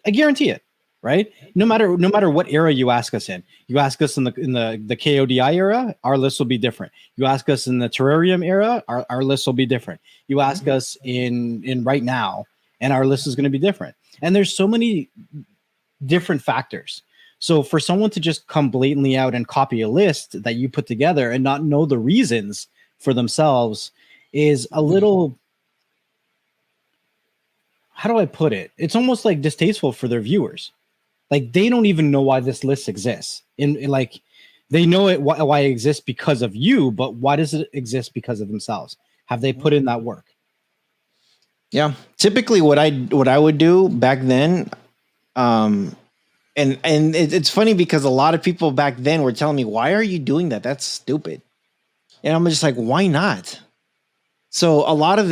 I guarantee it. Right? No matter what era you ask us in. You ask us in the KODI era, our list will be different. You ask us in the Terrarium era, our list will be different. You ask us in right now, and our list is going to be different. And there's so many different factors. So for someone to just come blatantly out and copy a list that you put together and not know the reasons for themselves is a little, how do I put it? It's almost like distasteful for their viewers. Like, they don't even know why this list exists. In like, they know it why it exists because of you, but why does it exist because of themselves? Have they put in that work? Yeah, typically what I would do back then, and it's funny because a lot of people back then were telling me, "Why are you doing that? That's stupid." And I'm just like, "Why not?" So a lot of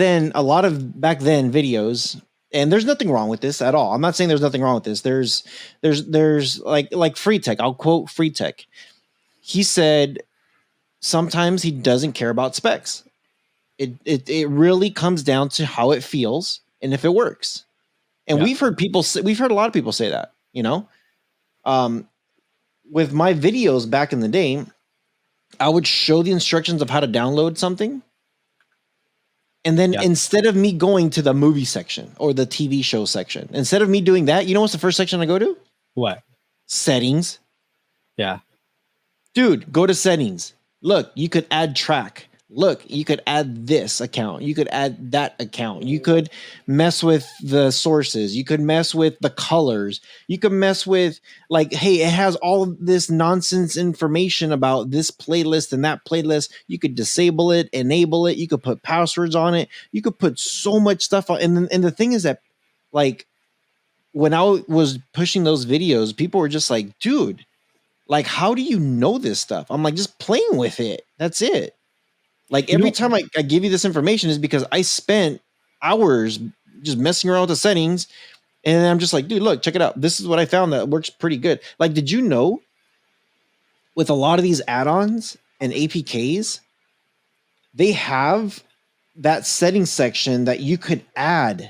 back then videos. And there's nothing wrong with this at all. I'm not saying there's nothing wrong with this. There's like Free Tech. I'll quote Free Tech. He said sometimes he doesn't care about specs. It really comes down to how it feels and if it works. And we've heard a lot of people say that, you know. With my videos back in the day, I would show the instructions of how to download something. And then instead of me going to the movie section or the TV show section, instead of me doing that, you know what's the first section I go to? What? Settings. Yeah. Dude, go to settings. Look, you could add track. Look, you could add this account. You could add that account. You could mess with the sources. You could mess with the colors. You could mess with, like, hey, it has all of this nonsense information about this playlist and that playlist. You could disable it, enable it. You could put passwords on it. You could put so much stuff on. And the thing is that, like, when I was pushing those videos, people were just like, dude, like, how do you know this stuff? I'm like, just playing with it. That's it. Like, every time I give you this information is because I spent hours just messing around with the settings. And I'm just like, dude, look, check it out. This is what I found that works pretty good. Like, did you know with a lot of these add-ons and APKs, they have that setting section that you could add.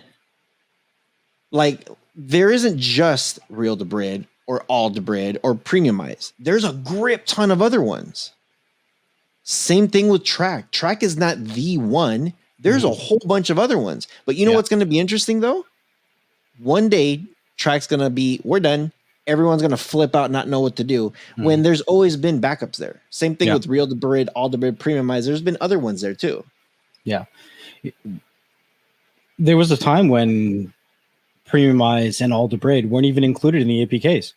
Like, there isn't just Real Debrid or All Debrid or Premiumize. There's a grip ton of other ones. Same thing with track. Track is not the one. There's a whole bunch of other ones. But you know what's going to be interesting, though? One day, track's going to be, we're done. Everyone's going to flip out, not know what to do. When there's always been backups there. Same thing with Real Debrid, All Debrid, Premiumize. There's been other ones there, too. Yeah. There was a time when Premiumize and All Debrid weren't even included in the APKs.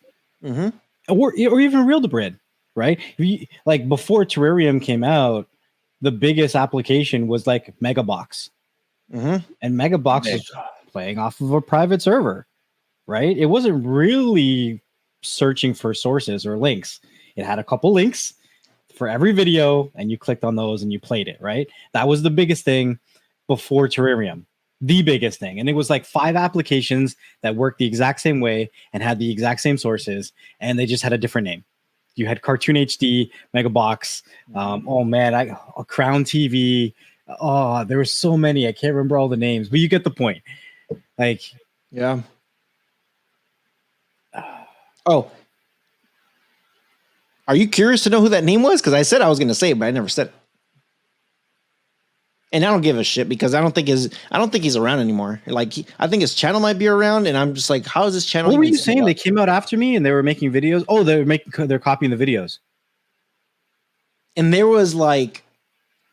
Or even Real Debrid. Right? Like, before Terrarium came out, the biggest application was like Megabox. And Megabox was playing off of a private server, right? It wasn't really searching for sources or links. It had a couple links for every video, and you clicked on those and you played it, right? That was the biggest thing before Terrarium. The biggest thing. And it was like 5 applications that worked the exact same way and had the exact same sources, and they just had a different name. You had Cartoon HD, Megabox, Crown TV. Oh, there were so many. I can't remember all the names, but you get the point. Like, yeah. Oh, are you curious to know who that name was? Because I said I was going to say it, but I never said it. And I don't give a shit because I don't think he's around anymore. Like, I think his channel might be around, and I'm just like, how is this channel? What were you saying? They came out after me and they were making videos. Oh, they're copying the videos. And there was like,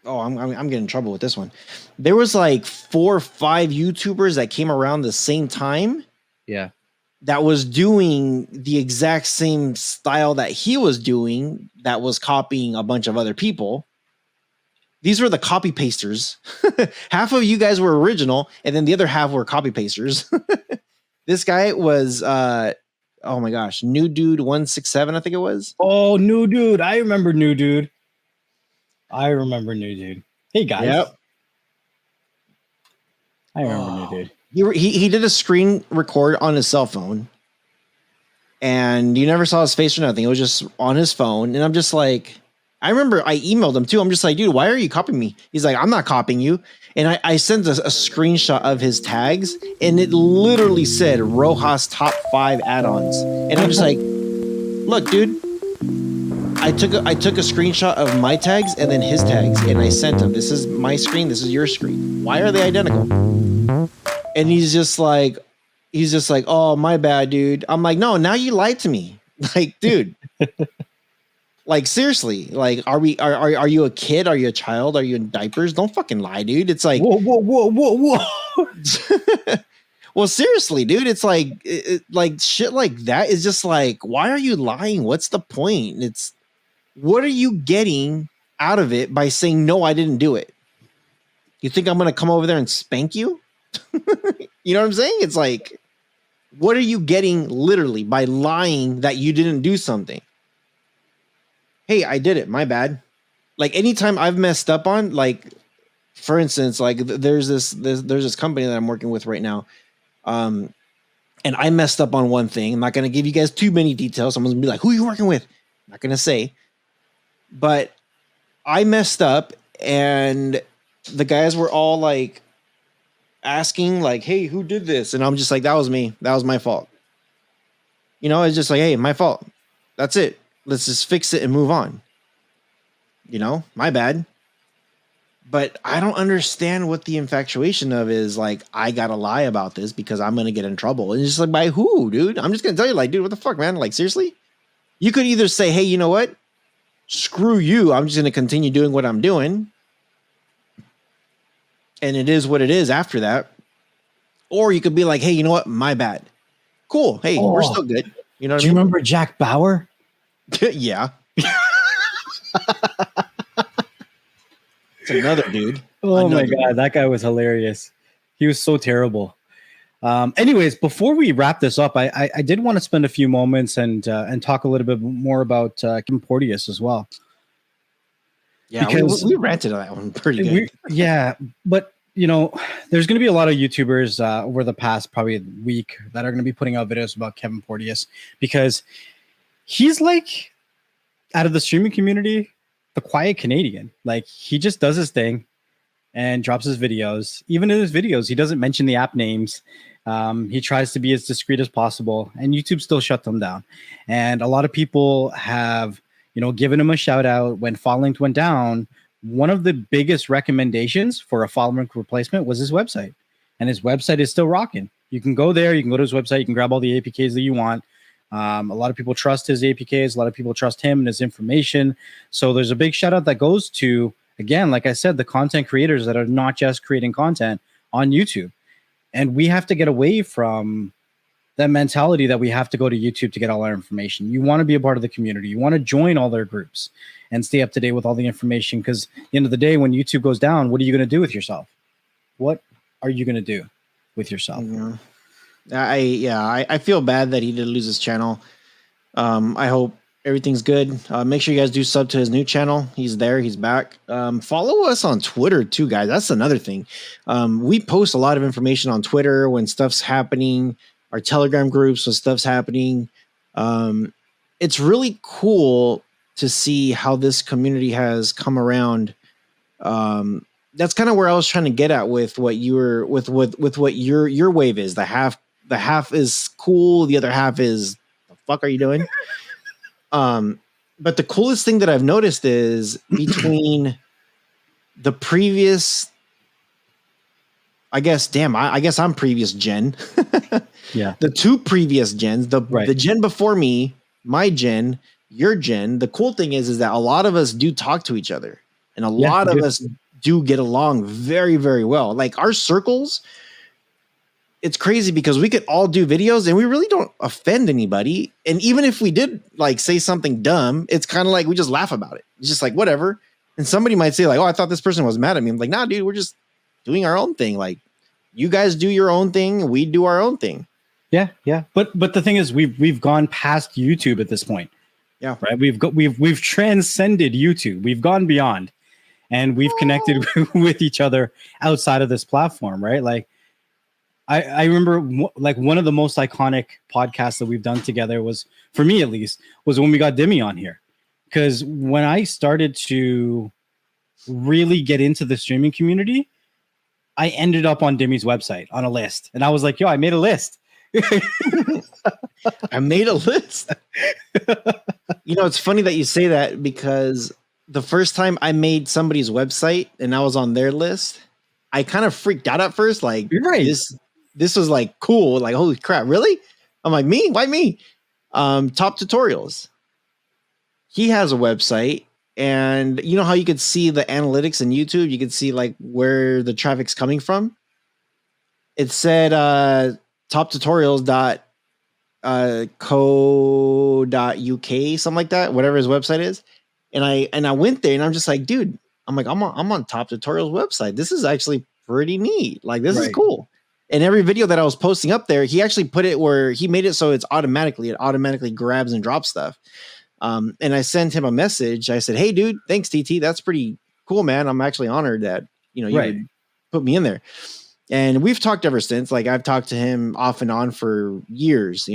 I'm getting in trouble with this one. There was like 4 or 5 YouTubers that came around the same time. Yeah. That was doing the exact same style that he was doing. That was copying a bunch of other people. These were the copy pasters. Half of you guys were original, and then the other half were copy pasters. This guy was oh my gosh, New Dude 167, I think it was. Oh, New Dude. I remember New Dude. Hey, guys. Yep. I remember New Dude. He did a screen record on his cell phone, and you never saw his face or nothing. It was just on his phone, and I'm just like, I remember I emailed him too. I'm just like, dude, why are you copying me? He's like, I'm not copying you. And I sent a screenshot of his tags, and it literally said Rojas top 5 add-ons. And I'm just like, look, dude, I took a screenshot of my tags and then his tags, and I sent him. This is my screen. This is your screen. Why are they identical? And he's just like, oh, my bad, dude. I'm like, no, now you lied to me. Like, dude. Like, seriously, like, are you a kid? Are you a child? Are you in diapers? Don't fucking lie, dude. It's like, whoa. Well, seriously, dude, it's like, like shit like that is just like, why are you lying? What's the point? It's, what are you getting out of it by saying, no, I didn't do it? You think I'm going to come over there and spank you? You know what I'm saying? It's like, what are you getting literally by lying that you didn't do something? Hey, I did it. My bad. Like, anytime I've messed up on, like, for instance, like there's this company that I'm working with right now. And I messed up on one thing. I'm not going to give you guys too many details. Someone's gonna be like, who are you working with? I'm not going to say, but I messed up, and the guys were all like asking like, hey, who did this? And I'm just like, that was me. That was my fault. You know, it's just like, hey, my fault. That's it. Let's just fix it and move on. You know, my bad. But I don't understand what the infatuation of is. Like, I gotta lie about this because I'm gonna get in trouble. And it's just like, by who, dude? I'm just gonna tell you, like, dude, what the fuck, man? Like, seriously? You could either say, hey, you know what? Screw you. I'm just gonna continue doing what I'm doing. And it is what it is after that. Or you could be like, hey, you know what? My bad. Cool. Hey, we're still good. You know what I mean? Do you remember Jack Bauer? Yeah. It's another dude. Oh my God, that guy was hilarious. He was so terrible. Anyways, before we wrap this up, I did want to spend a few moments and talk a little bit more about Kim Porteous as well. Yeah, because we ranted on that one pretty good. Yeah, but you know, there's going to be a lot of YouTubers over the past probably week that are going to be putting out videos about Kevin Porteous, because he's like, out of the streaming community, the quiet Canadian. Like, he just does his thing and drops his videos. Even in his videos, he doesn't mention the app names. He tries to be as discreet as possible, and YouTube still shut them down. And a lot of people have, you know, given him a shout out when Follow went down. One of the biggest recommendations for a follow link replacement was his website, and his website is still rocking. You can go there, you can go to his website, you can grab all the APKs that you want. A lot of people trust his APKs. A lot of people trust him and his information. So there's a big shout out that goes to, again, like I said, the content creators that are not just creating content on YouTube. And we have to get away from that mentality that we have to go to YouTube to get all our information. You want to be a part of the community. You want to join all their groups and stay up to date with all the information. Because at the end of the day, when YouTube goes down, what are you going to do with yourself? What are you going to do with yourself? I feel bad that he did lose his channel. I hope everything's good. Make sure you guys do sub to his new channel. He's there. He's back. Follow us on Twitter too, guys. That's another thing. We post a lot of information on Twitter when stuff's happening, our Telegram groups when stuff's happening. It's really cool to see how this community has come around. That's kind of where I was trying to get at with what you were with what your wave is. The half is cool, the other half is the fuck are you doing? But the coolest thing that I've noticed is between the previous, I guess I'm previous gen. Yeah. The two previous gens, the gen before me, my gen, your gen. The cool thing is that a lot of us do talk to each other, and a lot of us do get along very, very well. Like, our circles, it's crazy because we could all do videos and we really don't offend anybody. And even if we did like say something dumb, it's kind of like we just laugh about it. It's just like, whatever. And somebody might say like, oh, I thought this person was mad at me. I'm like, nah, dude, we're just doing our own thing. Like, you guys do your own thing. We do our own thing. Yeah, yeah. But the thing is, we've gone past YouTube at this point. Yeah. Right. We've transcended YouTube. We've gone beyond, and we've connected with each other outside of this platform. Right. Like I remember like one of the most iconic podcasts that we've done together was, for me at least, was when we got Demi on here. Because when I started to really get into the streaming community, I ended up on Demi's website on a list. And I was like, yo, I made a list. I made a list. You know, it's funny that you say that, because the first time I made somebody's website and I was on their list, I kind of freaked out at first. Like, You're right. This was like cool. Like, holy crap, really? I'm like, me? Why me? Top Tutorials. He has a website, and you know how you could see the analytics in YouTube? You could see like where the traffic's coming from. It said toptutorials.co.uk, something like that, whatever his website is. And I went there and I'm just like, dude, I'm on Top Tutorials website. This is actually pretty neat. Like, this is cool. And every video that I was posting up there, he actually put it where he made it so it automatically grabs and drops stuff. And I sent him a message. I said, hey, dude, thanks, TT. That's pretty cool, man. I'm actually honored that, you would put me in there. And we've talked ever since. Like, I've talked to him off and on for years,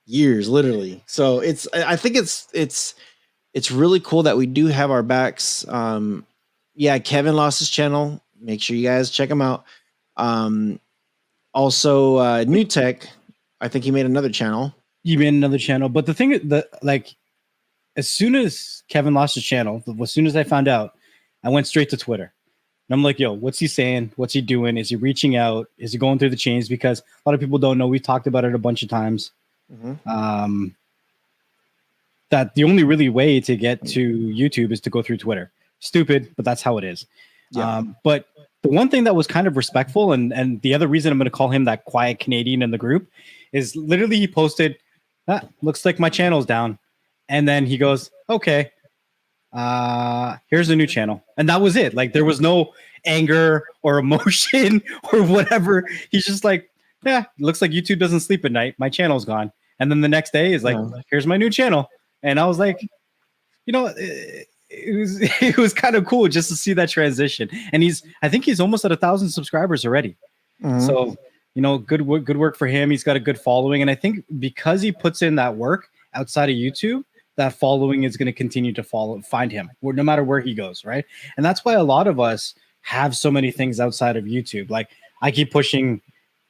years, literally. So I think it's really cool that we do have our backs. Yeah, Kevin lost his channel. Make sure you guys check him out. Also, New Tech, I think he made another channel. But the thing that, like, as soon as Kevin lost his channel, as soon as I found out, I went straight to Twitter. And I'm like, yo, what's he saying? What's he doing? Is he reaching out? Is he going through the chains? Because a lot of people don't know. We've talked about it a bunch of times. Mm-hmm. That the only really way to get to YouTube is to go through Twitter. Stupid, but that's how it is. Yeah. But the one thing that was kind of respectful, and the other reason I'm going to call him that quiet Canadian in the group, is literally he posted, looks like my channel's down. And then he goes, okay, here's a new channel. And that was it. Like, there was no anger or emotion or whatever. He's just like, yeah, looks like YouTube doesn't sleep at night. My channel's gone. And then the next day is like, here's my new channel. And I was like, it was kind of cool just to see that transition. And I think he's almost at 1,000 subscribers already. Mm-hmm. So, good work for him. He's got a good following. And I think because he puts in that work outside of YouTube, that following is going to continue to find him no matter where he goes. Right. And that's why a lot of us have so many things outside of YouTube. Like, I keep pushing,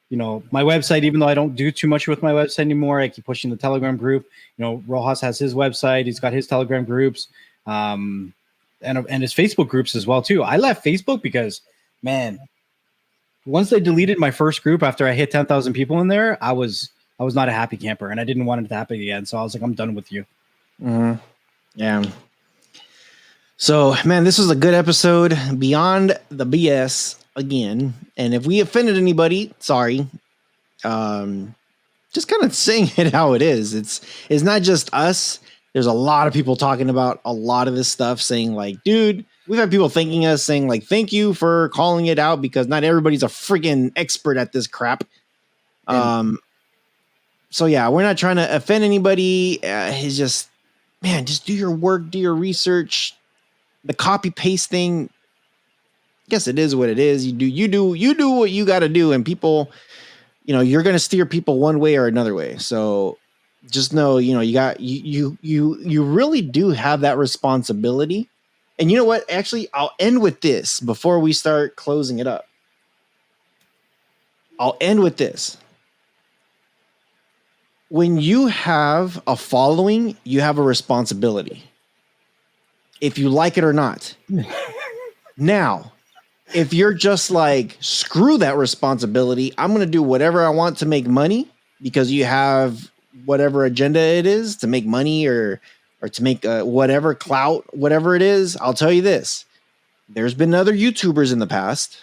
my website, even though I don't do too much with my website anymore. I keep pushing the Telegram group. Rohas has his website. He's got his Telegram groups, and his Facebook groups as well too. I left Facebook because, man, once they deleted my first group after I hit 10,000 people in there, I was not a happy camper, and I didn't want it to happen again. So I was like, I'm done with you. Mm-hmm. Yeah. So, man, this was a good episode. Beyond the BS again. And if we offended anybody, sorry. Just kind of saying it how it is. It's not just us. There's a lot of people talking about a lot of this stuff, saying like, dude, we've had people thanking us, saying like, thank you for calling it out, because not everybody's a freaking expert at this crap. So yeah, we're not trying to offend anybody. It's just, man, just do your work, do your research. The copy paste thing, I guess it is what it is. You do what you got to do, and people, you're going to steer people one way or another way. So just know, you really do have that responsibility. And you know what? Actually, I'll end with this before we start closing it up. I'll end with this. When you have a following, you have a responsibility, if you like it or not. Now, if you're just like, screw that responsibility, I'm going to do whatever I want to make money, because you have whatever agenda it is to make money or to make whatever clout, whatever it is, I'll tell you this. There's been other YouTubers in the past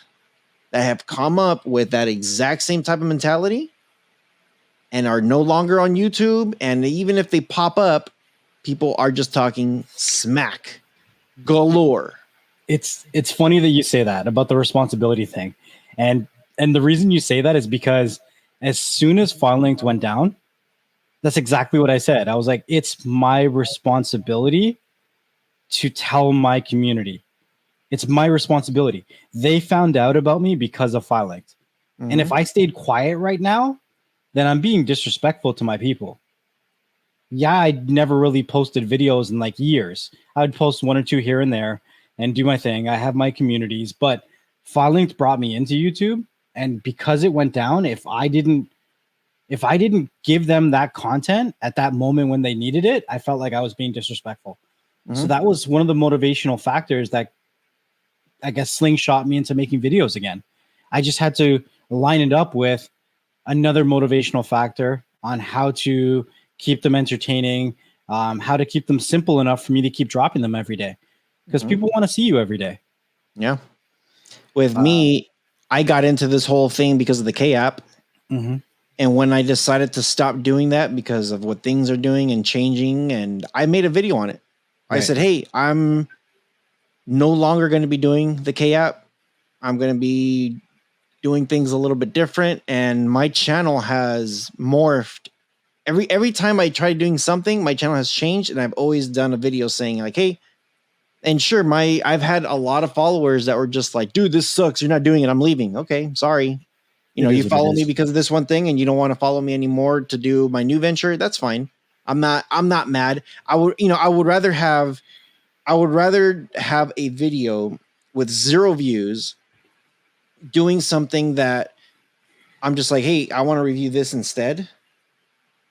that have come up with that exact same type of mentality and are no longer on YouTube. And even if they pop up, people are just talking smack galore. It's funny that you say that about the responsibility thing. And the reason you say that is because As soon as file length went down, that's exactly what I said. I was like, it's my responsibility to tell my community. It's my responsibility. They found out about me because of file length. And if I stayed quiet right now, then I'm being disrespectful to my people. Yeah, I never really posted videos in like years. I would post 1 or 2 here and there and do my thing. I have my communities, but file length brought me into YouTube. And because it went down, if I didn't give them that content at that moment when they needed it, I felt like I was being disrespectful. So that was one of the motivational factors that I guess slingshot me into making videos again. I just had to line it up with another motivational factor on how to keep them entertaining, how to keep them simple enough for me to keep dropping them every day, because people want to see you every day. Yeah. With me, I got into this whole thing because of the K app. And when I decided to stop doing that because of what things are doing and changing, and I made a video on it. I said, hey, I'm no longer going to be doing the K app. I'm going to be doing things a little bit different. And my channel has morphed. Every time I try doing something, my channel has changed. And I've always done a video saying like, hey, and sure, I've had a lot of followers that were just like, dude, this sucks. You're not doing it. I'm leaving. Okay, sorry. You follow me because of this one thing and you don't want to follow me anymore to do my new venture. That's fine. I'm not mad. I would rather have a video with 0 views doing something that I'm just like, hey, I want to review this instead,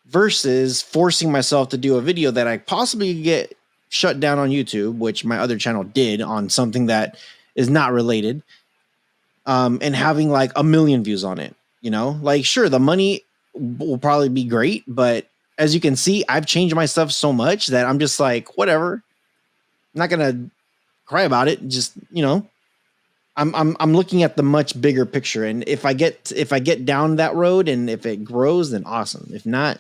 versus forcing myself to do a video that I possibly get shut down on YouTube, which my other channel did on something that is not related. And having like 1 million views on it, like, sure, the money will probably be great, but as you can see, I've changed my stuff so much that I'm just like, whatever. I'm not gonna cry about it. Just, I'm looking at the much bigger picture, and if I get down that road and if it grows, then awesome. If not,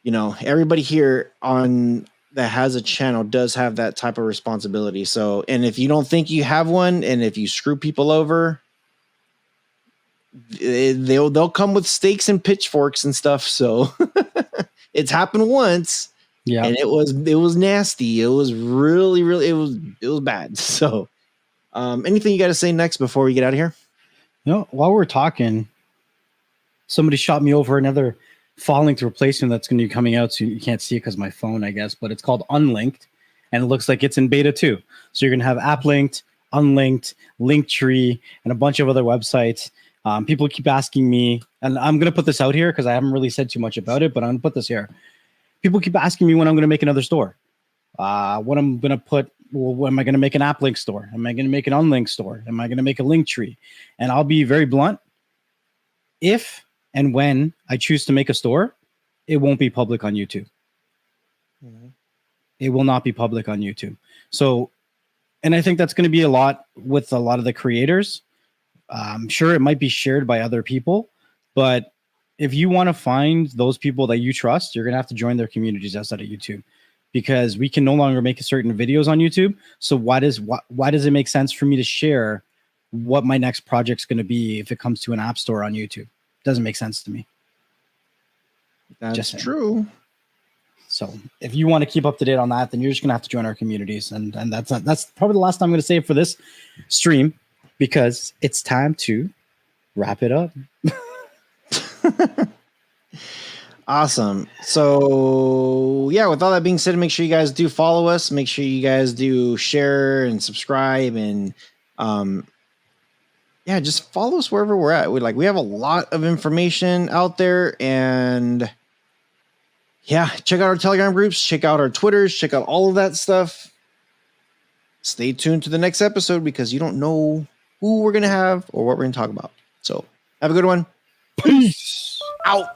everybody here on that has a channel does have that type of responsibility. So, and if you don't think you have one, and if you screw people over, they'll come with stakes and pitchforks and stuff. So it's happened once. Yeah. And it was nasty. It was really, really, it was bad. So, anything you got to say next before we get out of here? While we're talking, somebody shot me over another file length replacement that's going to be coming out soon. You can't see it because my phone, I guess, but it's called Unlinked, and it looks like it's in beta 2. So you're going to have app linked, unlinked, Linktree, and a bunch of other websites. People keep asking me, and I'm going to put this out here because I haven't really said too much about it, but I'm going to put this here. People keep asking me when I'm going to make another store. What I'm going to put, well, am I going to make an app link store? Am I going to make an unlinked store? Am I going to make a Linktree? And I'll be very blunt. If and when I choose to make a store, it won't be public on YouTube. It will not be public on YouTube. So, and I think that's going to be a lot with a lot of the creators. I'm sure it might be shared by other people, but if you want to find those people that you trust, you're going to have to join their communities outside of YouTube, because we can no longer make certain videos on YouTube. So why does it make sense for me to share what my next project's going to be if it comes to an app store on YouTube? Doesn't make sense to me. That's true. So if you want to keep up to date on that, then you're just going to have to join our communities. And that's probably the last time I'm going to say it for this stream, because it's time to wrap it up. Awesome. So yeah, with all that being said, make sure you guys do follow us. Make sure you guys do share and subscribe, and yeah, just follow us wherever we're at. We have a lot of information out there, and yeah, check out our Telegram groups, check out our Twitters, check out all of that stuff. Stay tuned to the next episode, because you don't know who we're going to have or what we're going to talk about. So have a good one. Peace out.